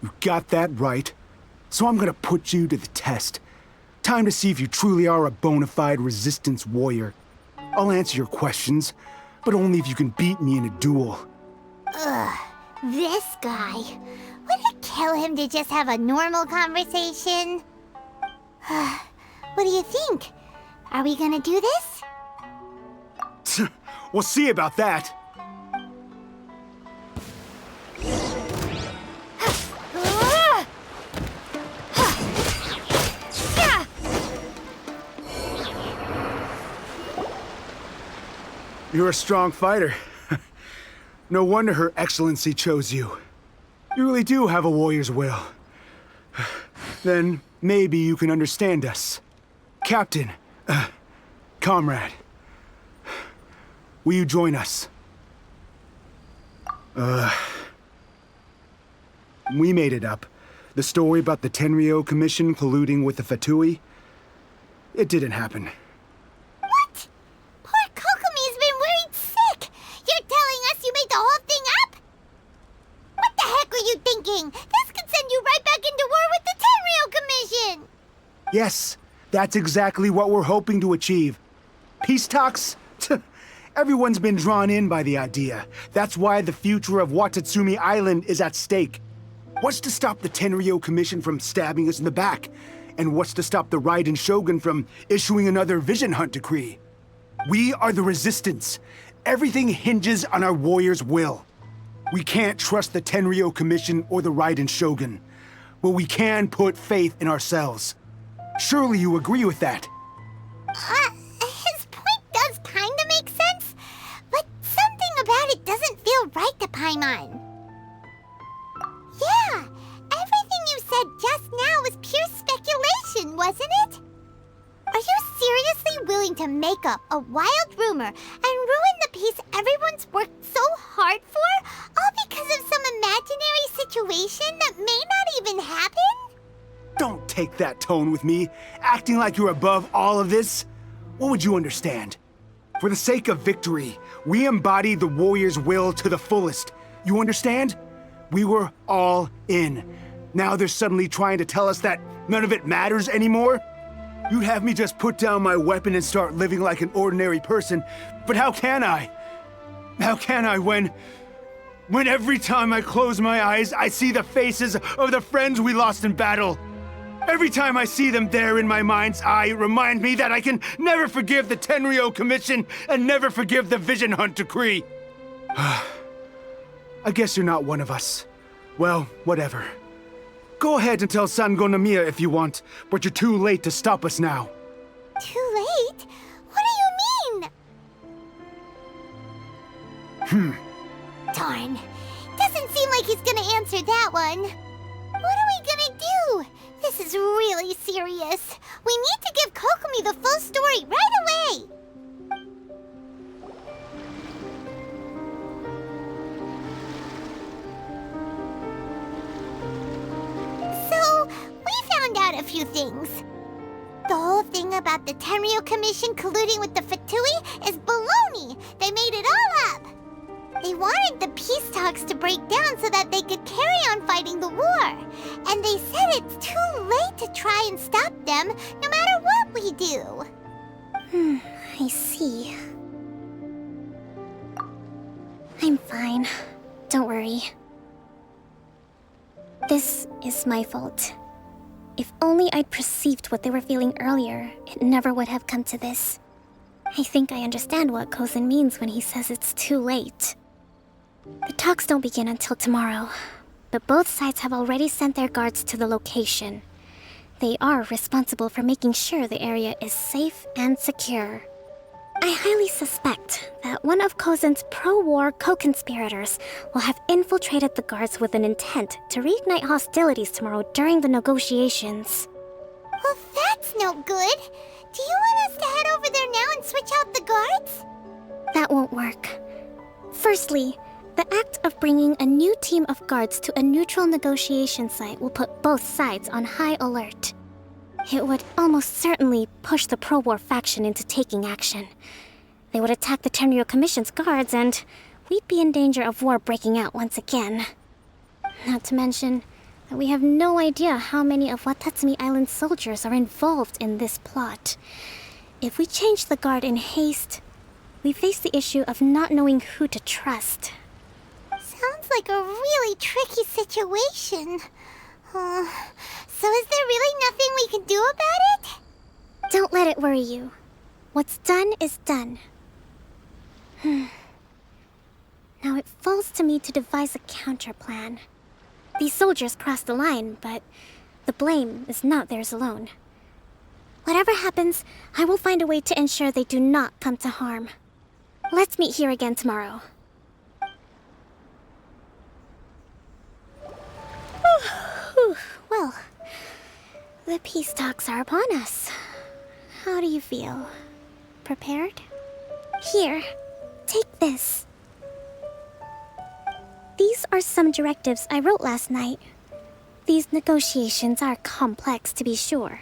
You got that right. So I'm gonna put you to the test. Time to see if you truly are a bona fide Resistance warrior. I'll answer your questions, but only if you can beat me in a duel. Ugh, this guy. Would it kill him to just have a normal conversation? What do you think? Are we gonna do this? We'll see about that. You're a strong fighter. No wonder Her Excellency chose you. You really do have a warrior's will. Then maybe you can understand us. Captain, comrade, will you join us? We made it up. The story about the Tenryou Commission colluding with the Fatui, it didn't happen. What? Poor Kokomi's been worried sick. You're telling us you made the whole thing up? What the heck were you thinking? This could send you right back into war with the Tenryou Commission. Yes, that's exactly what we're hoping to achieve. Peace talks? Everyone's been drawn in by the idea. That's why the future of Watatsumi Island is at stake. What's to stop the Tenryou Commission from stabbing us in the back? And what's to stop the Raiden Shogun from issuing another Vision Hunt decree? We are the Resistance. Everything hinges on our warriors' will. We can't trust the Tenryo Commission or the Raiden Shogun, but we can put faith in ourselves. Surely you agree with that? His point does kinda make sense, but something about it doesn't feel right to Paimon. Yeah, everything you said just now was pure speculation, wasn't it? Are you seriously willing to make up a wild rumor and ruin the peace everyone's worked so hard for, all because of some imaginary situation that may not even happen? Don't take that tone with me, acting like you're above all of this. What would you understand? For the sake of victory, we embodied the warrior's will to the fullest. You understand? We were all in. Now they're suddenly trying to tell us that none of it matters anymore? You'd have me just put down my weapon and start living like an ordinary person, but how can I? How can I when every time I close my eyes, I see the faces of the friends we lost in battle? Every time I see them there in my mind's eye, it reminds me that I can never forgive the Tenryo Commission and never forgive the Vision Hunt decree. I guess you're not one of us. Well, whatever. Go ahead and tell Sangonomiya if you want, but you're too late to stop us now. Too late? What do you mean? Darn. Doesn't seem like he's gonna answer that one. What are we gonna do? This is really serious. We need to give Kokomi the full story right away. So, we found out a few things. The whole thing about the Tenryo Commission colluding with the Fatui is baloney. They made it all up. They wanted the peace talks to break down so that they could carry on fighting the war. And they said it's too late to try and stop them, no matter what we do. I see. I'm fine. Don't worry. This is my fault. If only I'd perceived what they were feeling earlier, it never would have come to this. I think I understand what Kozin means when he says it's too late. The talks don't begin until tomorrow, but both sides have already sent their guards to the location. They are responsible for making sure the area is safe and secure. I highly suspect that one of Kozin's pro-war co-conspirators will have infiltrated the guards with an intent to reignite hostilities tomorrow during the negotiations. Well, that's no good. Do you want us to head over there now and switch out the guards? That won't work. Firstly, the act of bringing a new team of guards to a neutral negotiation site will put both sides on high alert. It would almost certainly push the pro-war faction into taking action. They would attack the Tenryo Commission's guards, and we'd be in danger of war breaking out once again. Not to mention that we have no idea how many of Watatsumi Island's soldiers are involved in this plot. If we change the guard in haste, we face the issue of not knowing who to trust. Sounds like a really tricky situation. So is there really nothing we can do about it? Don't let it worry you. What's done is done. Now it falls to me to devise a counterplan. These soldiers crossed the line, but the blame is not theirs alone. Whatever happens, I will find a way to ensure they do not come to harm. Let's meet here again tomorrow. Well, the peace talks are upon us. How do you feel? Prepared? Here, take this. These are some directives I wrote last night. These negotiations are complex, to be sure,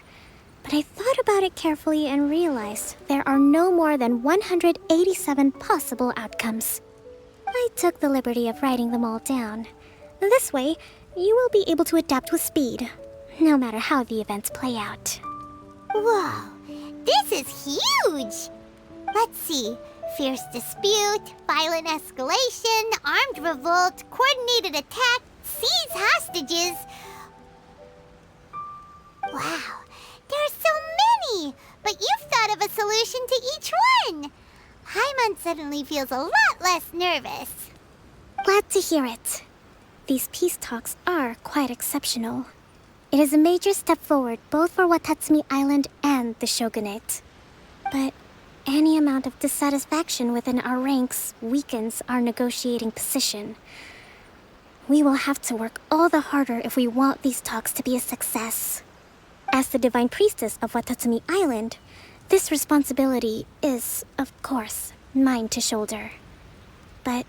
but I thought about it carefully and realized there are no more than 187 possible outcomes. I took the liberty of writing them all down. This way, you will be able to adapt with speed, no matter how the events play out. Whoa, this is huge! Let's see. Fierce dispute, violent escalation, armed revolt, coordinated attack, seize hostages. Wow, but you've thought of a solution to each one. Paimon suddenly feels a lot less nervous. Glad to hear it. These peace talks are quite exceptional. It is a major step forward both for Watatsumi Island and the Shogunate. But any amount of dissatisfaction within our ranks weakens our negotiating position. We will have to work all the harder if we want these talks to be a success. As the Divine Priestess of Watatsumi Island, this responsibility is, of course, mine to shoulder. But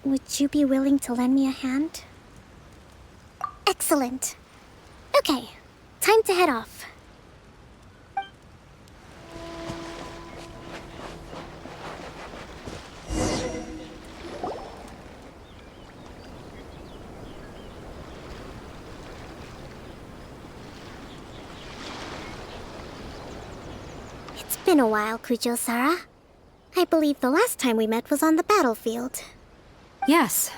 would you be willing to lend me a hand? Excellent. Okay, time to head off. It's been a while, Kujo-Sara. I believe the last time we met was on the battlefield. Yes,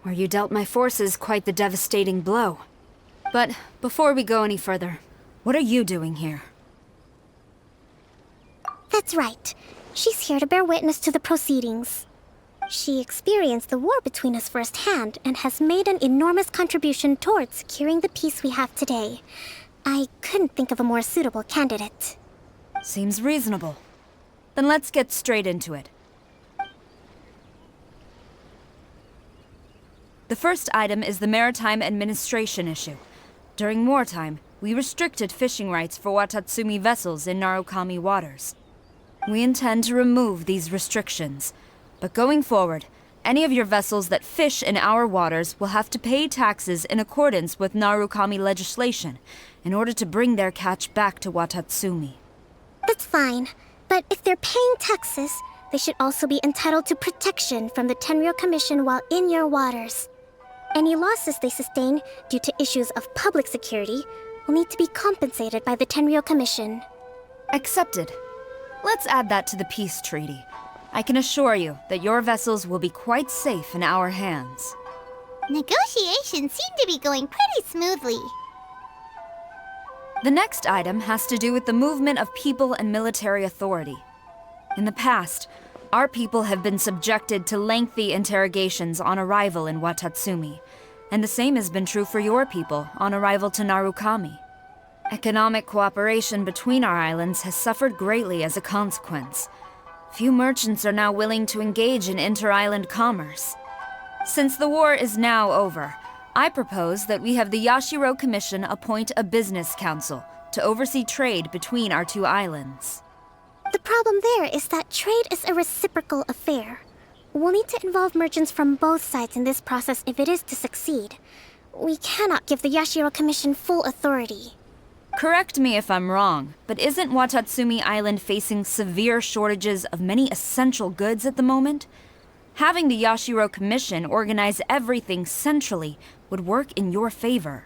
where you dealt my forces quite the devastating blow. But before we go any further, what are you doing here? That's right. She's here to bear witness to the proceedings. She experienced the war between us firsthand and has made an enormous contribution towards securing the peace we have today. I couldn't think of a more suitable candidate. Seems reasonable. Then let's get straight into it. The first item is the Maritime Administration issue. During wartime, we restricted fishing rights for Watatsumi vessels in Narukami waters. We intend to remove these restrictions, but going forward, any of your vessels that fish in our waters will have to pay taxes in accordance with Narukami legislation in order to bring their catch back to Watatsumi. That's fine, but if they're paying taxes, they should also be entitled to protection from the Tenryou Commission while in your waters. Any losses they sustain due to issues of public security will need to be compensated by the Tenryou Commission. Accepted. Let's add that to the peace treaty. I can assure you that your vessels will be quite safe in our hands. Negotiations seem to be going pretty smoothly. The next item has to do with the movement of people and military authority. In the past, our people have been subjected to lengthy interrogations on arrival in Watatsumi, and the same has been true for your people on arrival to Narukami. Economic cooperation between our islands has suffered greatly as a consequence. Few merchants are now willing to engage in inter-island commerce. Since the war is now over, I propose that we have the Yashiro Commission appoint a business council to oversee trade between our two islands. The problem there is that trade is a reciprocal affair. We'll need to involve merchants from both sides in this process if it is to succeed. We cannot give the Yashiro Commission full authority. Correct me if I'm wrong, but isn't Watatsumi Island facing severe shortages of many essential goods at the moment? Having the Yashiro Commission organize everything centrally would work in your favor.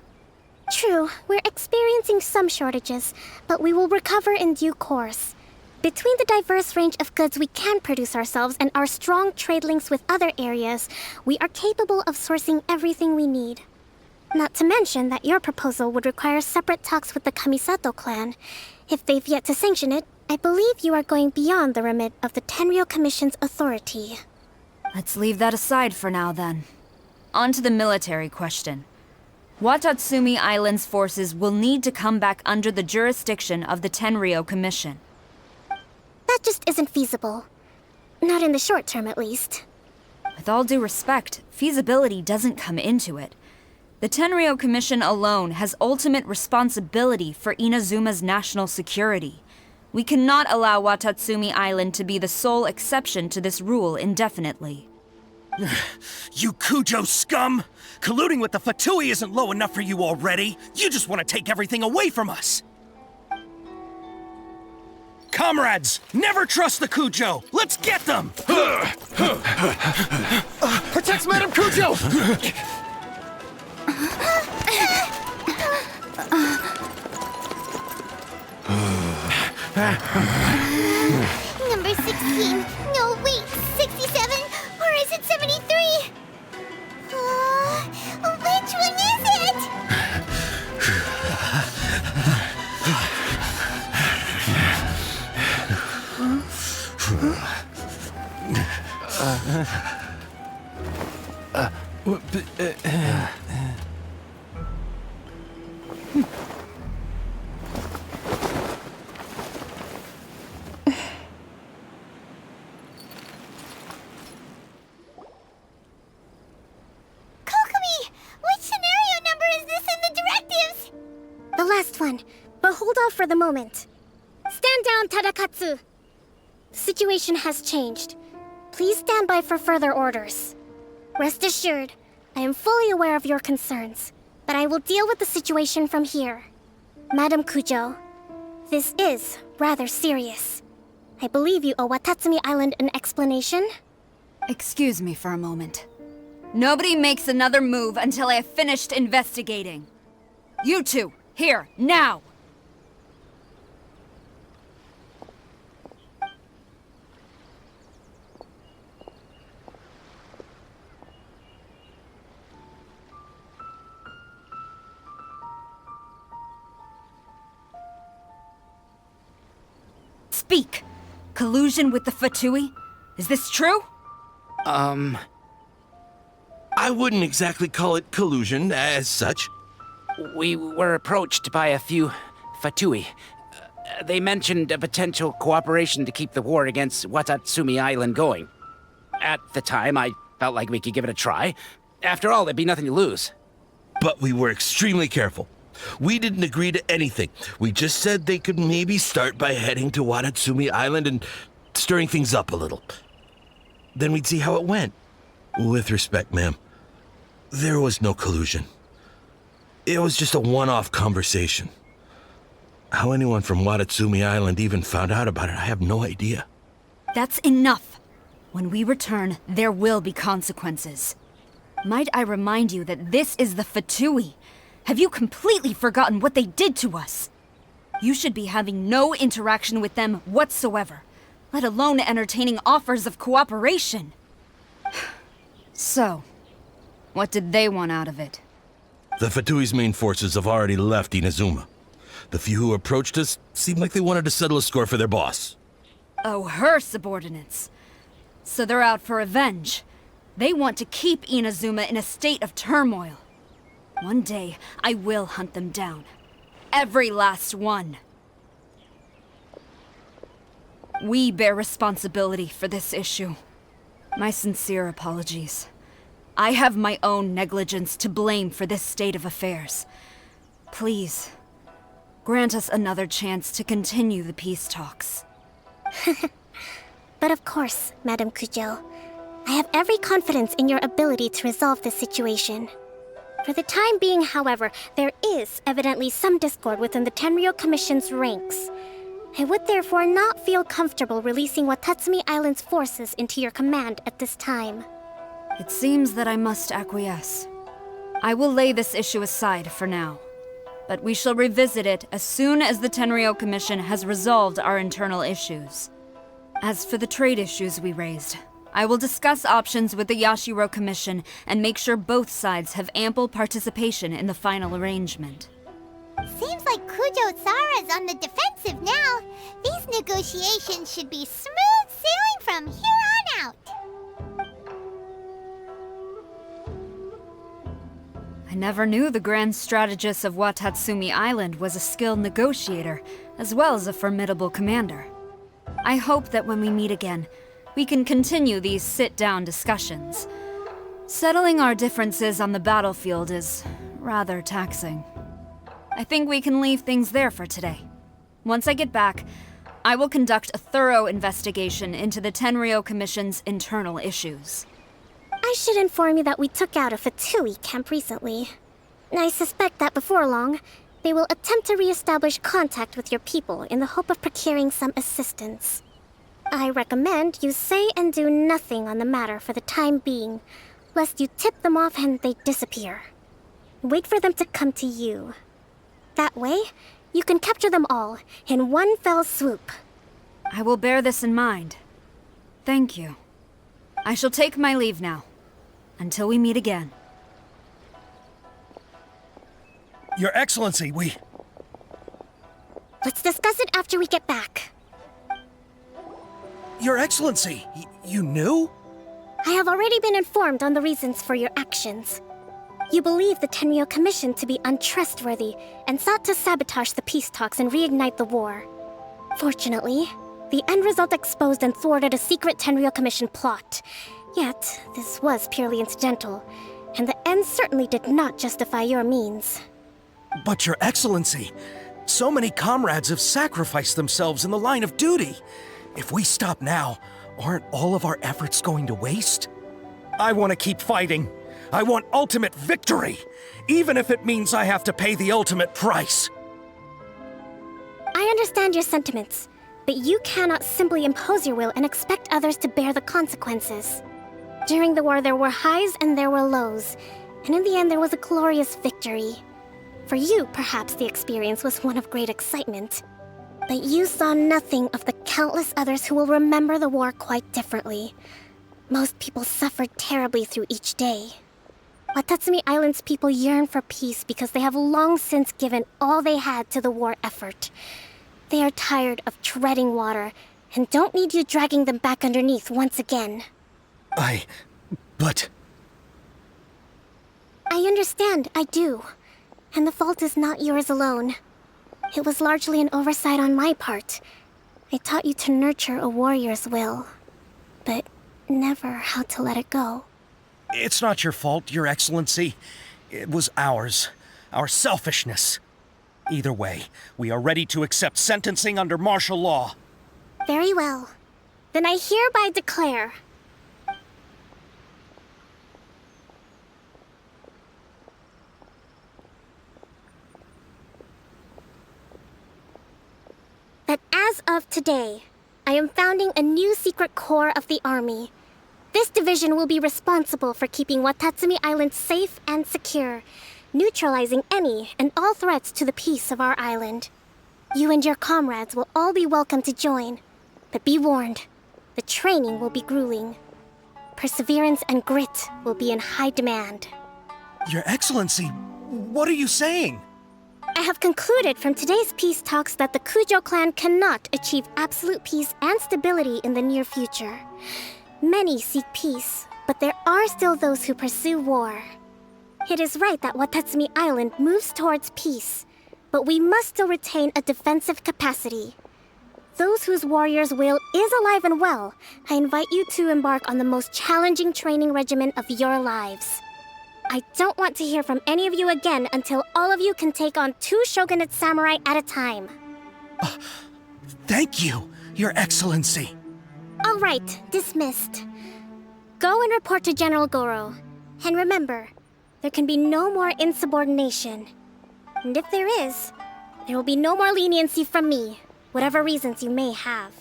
True, we're experiencing some shortages, but we will recover in due course. Between the diverse range of goods we can produce ourselves and our strong trade links with other areas, we are capable of sourcing everything we need. Not to mention that your proposal would require separate talks with the Kamisato clan. If they've yet to sanction it, I believe you are going beyond the remit of the Tenryou Commission's authority. Let's leave that aside for now, then. On to the military question. Watatsumi Island's forces will need to come back under the jurisdiction of the Tenryou Commission. That just isn't feasible. Not in the short term, at least. With all due respect, feasibility doesn't come into it. The Tenryou Commission alone has ultimate responsibility for Inazuma's national security. We cannot allow Watatsumi Island to be the sole exception to this rule indefinitely. You Kujo scum! Colluding with the Fatui isn't low enough for you already. You just want to take everything away from us. Comrades, never trust the Kujo! Let's get them! Protect Madame Kujo! Number 16. No, wait, 67? Or is it 73? Which one is it? Kokomi! Which scenario number is this in the directives? The last one, but hold off for the moment. Stand down, Tadakatsu. The situation has changed. Please stand by for further orders. Rest assured, I am fully aware of your concerns, but I will deal with the situation from here. Madam Kujo, this is rather serious. I believe you owe Watatsumi Island an explanation. Excuse me for a moment. Nobody makes another move until I have finished investigating. You two, here, now! Speak! Collusion with the Fatui? Is this true? I wouldn't exactly call it collusion as such. We were approached by a few Fatui. They mentioned a potential cooperation to keep the war against Watatsumi Island going. At the time, I felt like we could give it a try. After all, there'd be nothing to lose. But we were extremely careful. We didn't agree to anything. We just said they could maybe start by heading to Watatsumi Island and stirring things up a little. Then we'd see how it went. With respect, ma'am, there was no collusion. It was just a one-off conversation. How anyone from Watatsumi Island even found out about it, I have no idea. That's enough. When we return, there will be consequences. Might I remind you that this is the Fatui? Have you completely forgotten what they did to us? You should be having no interaction with them whatsoever, let alone entertaining offers of cooperation. So, what did they want out of it? The Fatui's main forces have already left Inazuma. The few who approached us seemed like they wanted to settle a score for their boss. Oh, her subordinates. So they're out for revenge. They want to keep Inazuma in a state of turmoil. One day, I will hunt them down. Every last one. We bear responsibility for this issue. My sincere apologies. I have my own negligence to blame for this state of affairs. Please, grant us another chance to continue the peace talks. But of course, Madam Kujo, I have every confidence in your ability to resolve this situation. For the time being, however, there is evidently some discord within the Tenryou Commission's ranks. I would therefore not feel comfortable releasing Watatsumi Island's forces into your command at this time. It seems that I must acquiesce. I will lay this issue aside for now, but we shall revisit it as soon as the Tenryou Commission has resolved our internal issues. As for the trade issues we raised, I will discuss options with the Yashiro Commission and make sure both sides have ample participation in the final arrangement. Seems like Kujo-sara's on the defensive now. These negotiations should be smooth sailing from here on out. I never knew the Grand Strategist of Watatsumi Island was a skilled negotiator, as well as a formidable commander. I hope that when we meet again, we can continue these sit-down discussions. Settling our differences on the battlefield is rather taxing. I think we can leave things there for today. Once I get back, I will conduct a thorough investigation into the Tenryou Commission's internal issues. I should inform you that we took out a Fatui camp recently. I suspect that before long, they will attempt to re-establish contact with your people in the hope of procuring some assistance. I recommend you say and do nothing on the matter for the time being, lest you tip them off and they disappear. Wait for them to come to you. That way, you can capture them all in one fell swoop. I will bear this in mind. Thank you. I shall take my leave now. Until we meet again. Your Excellency, we... Let's discuss it after we get back. Your Excellency, you knew? I have already been informed on the reasons for your actions. You believe the Tenryou Commission to be untrustworthy and sought to sabotage the peace talks and reignite the war. Fortunately, the end result exposed and thwarted a secret Tenryou Commission plot. Yet, this was purely incidental, and the end certainly did not justify your means. But Your Excellency, so many comrades have sacrificed themselves in the line of duty. If we stop now, aren't all of our efforts going to waste? I want to keep fighting. I want ultimate victory, even if it means I have to pay the ultimate price. I understand your sentiments, but you cannot simply impose your will and expect others to bear the consequences. During the war, there were highs and there were lows, and in the end, there was a glorious victory. For you, perhaps the experience was one of great excitement. But you saw nothing of the countless others who will remember the war quite differently. Most people suffered terribly through each day. Watatsumi Island's people yearn for peace because they have long since given all they had to the war effort. They are tired of treading water and don't need you dragging them back underneath once again. But... I understand, I do. And the fault is not yours alone. It was largely an oversight on my part. I taught you to nurture a warrior's will, but never how to let it go. It's not your fault, Your Excellency. It was ours. Our selfishness. Either way, we are ready to accept sentencing under martial law. Very well. Then I hereby declare... that as of today, I am founding a new secret corps of the army. This division will be responsible for keeping Watatsumi Island safe and secure, neutralizing any and all threats to the peace of our island. You and your comrades will all be welcome to join, but be warned, the training will be grueling. Perseverance and grit will be in high demand. Your Excellency, what are you saying? I have concluded from today's peace talks that the Kujo clan cannot achieve absolute peace and stability in the near future. Many seek peace, but there are still those who pursue war. It is right that Watatsumi Island moves towards peace, but we must still retain a defensive capacity. Those whose warrior's will is alive and well, I invite you to embark on the most challenging training regimen of your lives. I don't want to hear from any of you again until all of you can take on 2 shogunate samurai at a time. Thank you, Your Excellency. All right, dismissed. Go and report to General Goro. And remember, there can be no more insubordination. And if there is, there will be no more leniency from me, whatever reasons you may have.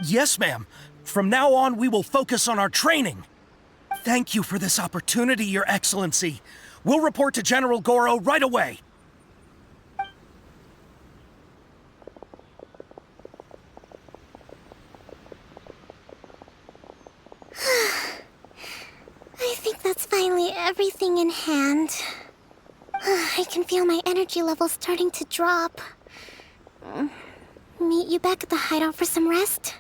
Yes, ma'am. From now on, we will focus on our training. Thank you for this opportunity, Your Excellency. We'll report to General Goro right away. I think that's finally everything in hand. I can feel my energy levels starting to drop. Meet you back at the hideout for some rest?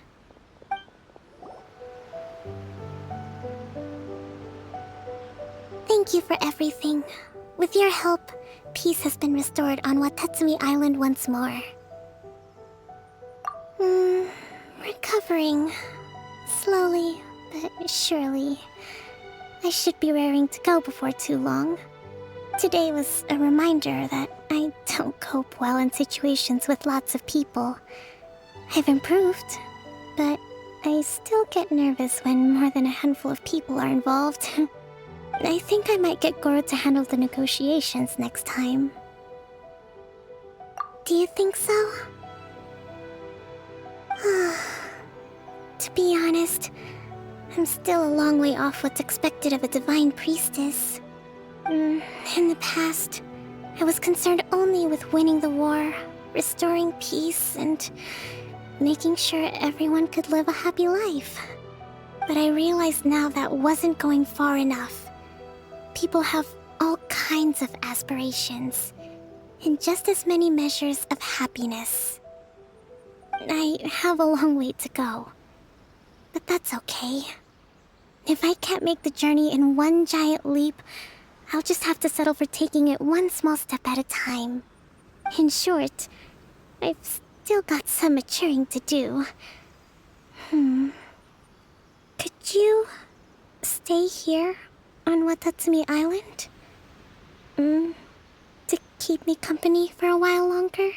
Thank you for everything. With your help, peace has been restored on Watatsumi Island once more. Recovering. Slowly, but surely. I should be raring to go before too long. Today was a reminder that I don't cope well in situations with lots of people. I've improved, but I still get nervous when more than a handful of people are involved. I think I might get Goro to handle the negotiations next time. Do you think so? To be honest, I'm still a long way off what's expected of a divine priestess. In the past, I was concerned only with winning the war, restoring peace, and making sure everyone could live a happy life. But I realize now that wasn't going far enough. People have all kinds of aspirations, and just as many measures of happiness. I have a long way to go. But that's okay. If I can't make the journey in one giant leap, I'll just have to settle for taking it one small step at a time. In short, I've still got some maturing to do. Could you stay here on Watatsumi Island? To keep me company for a while longer?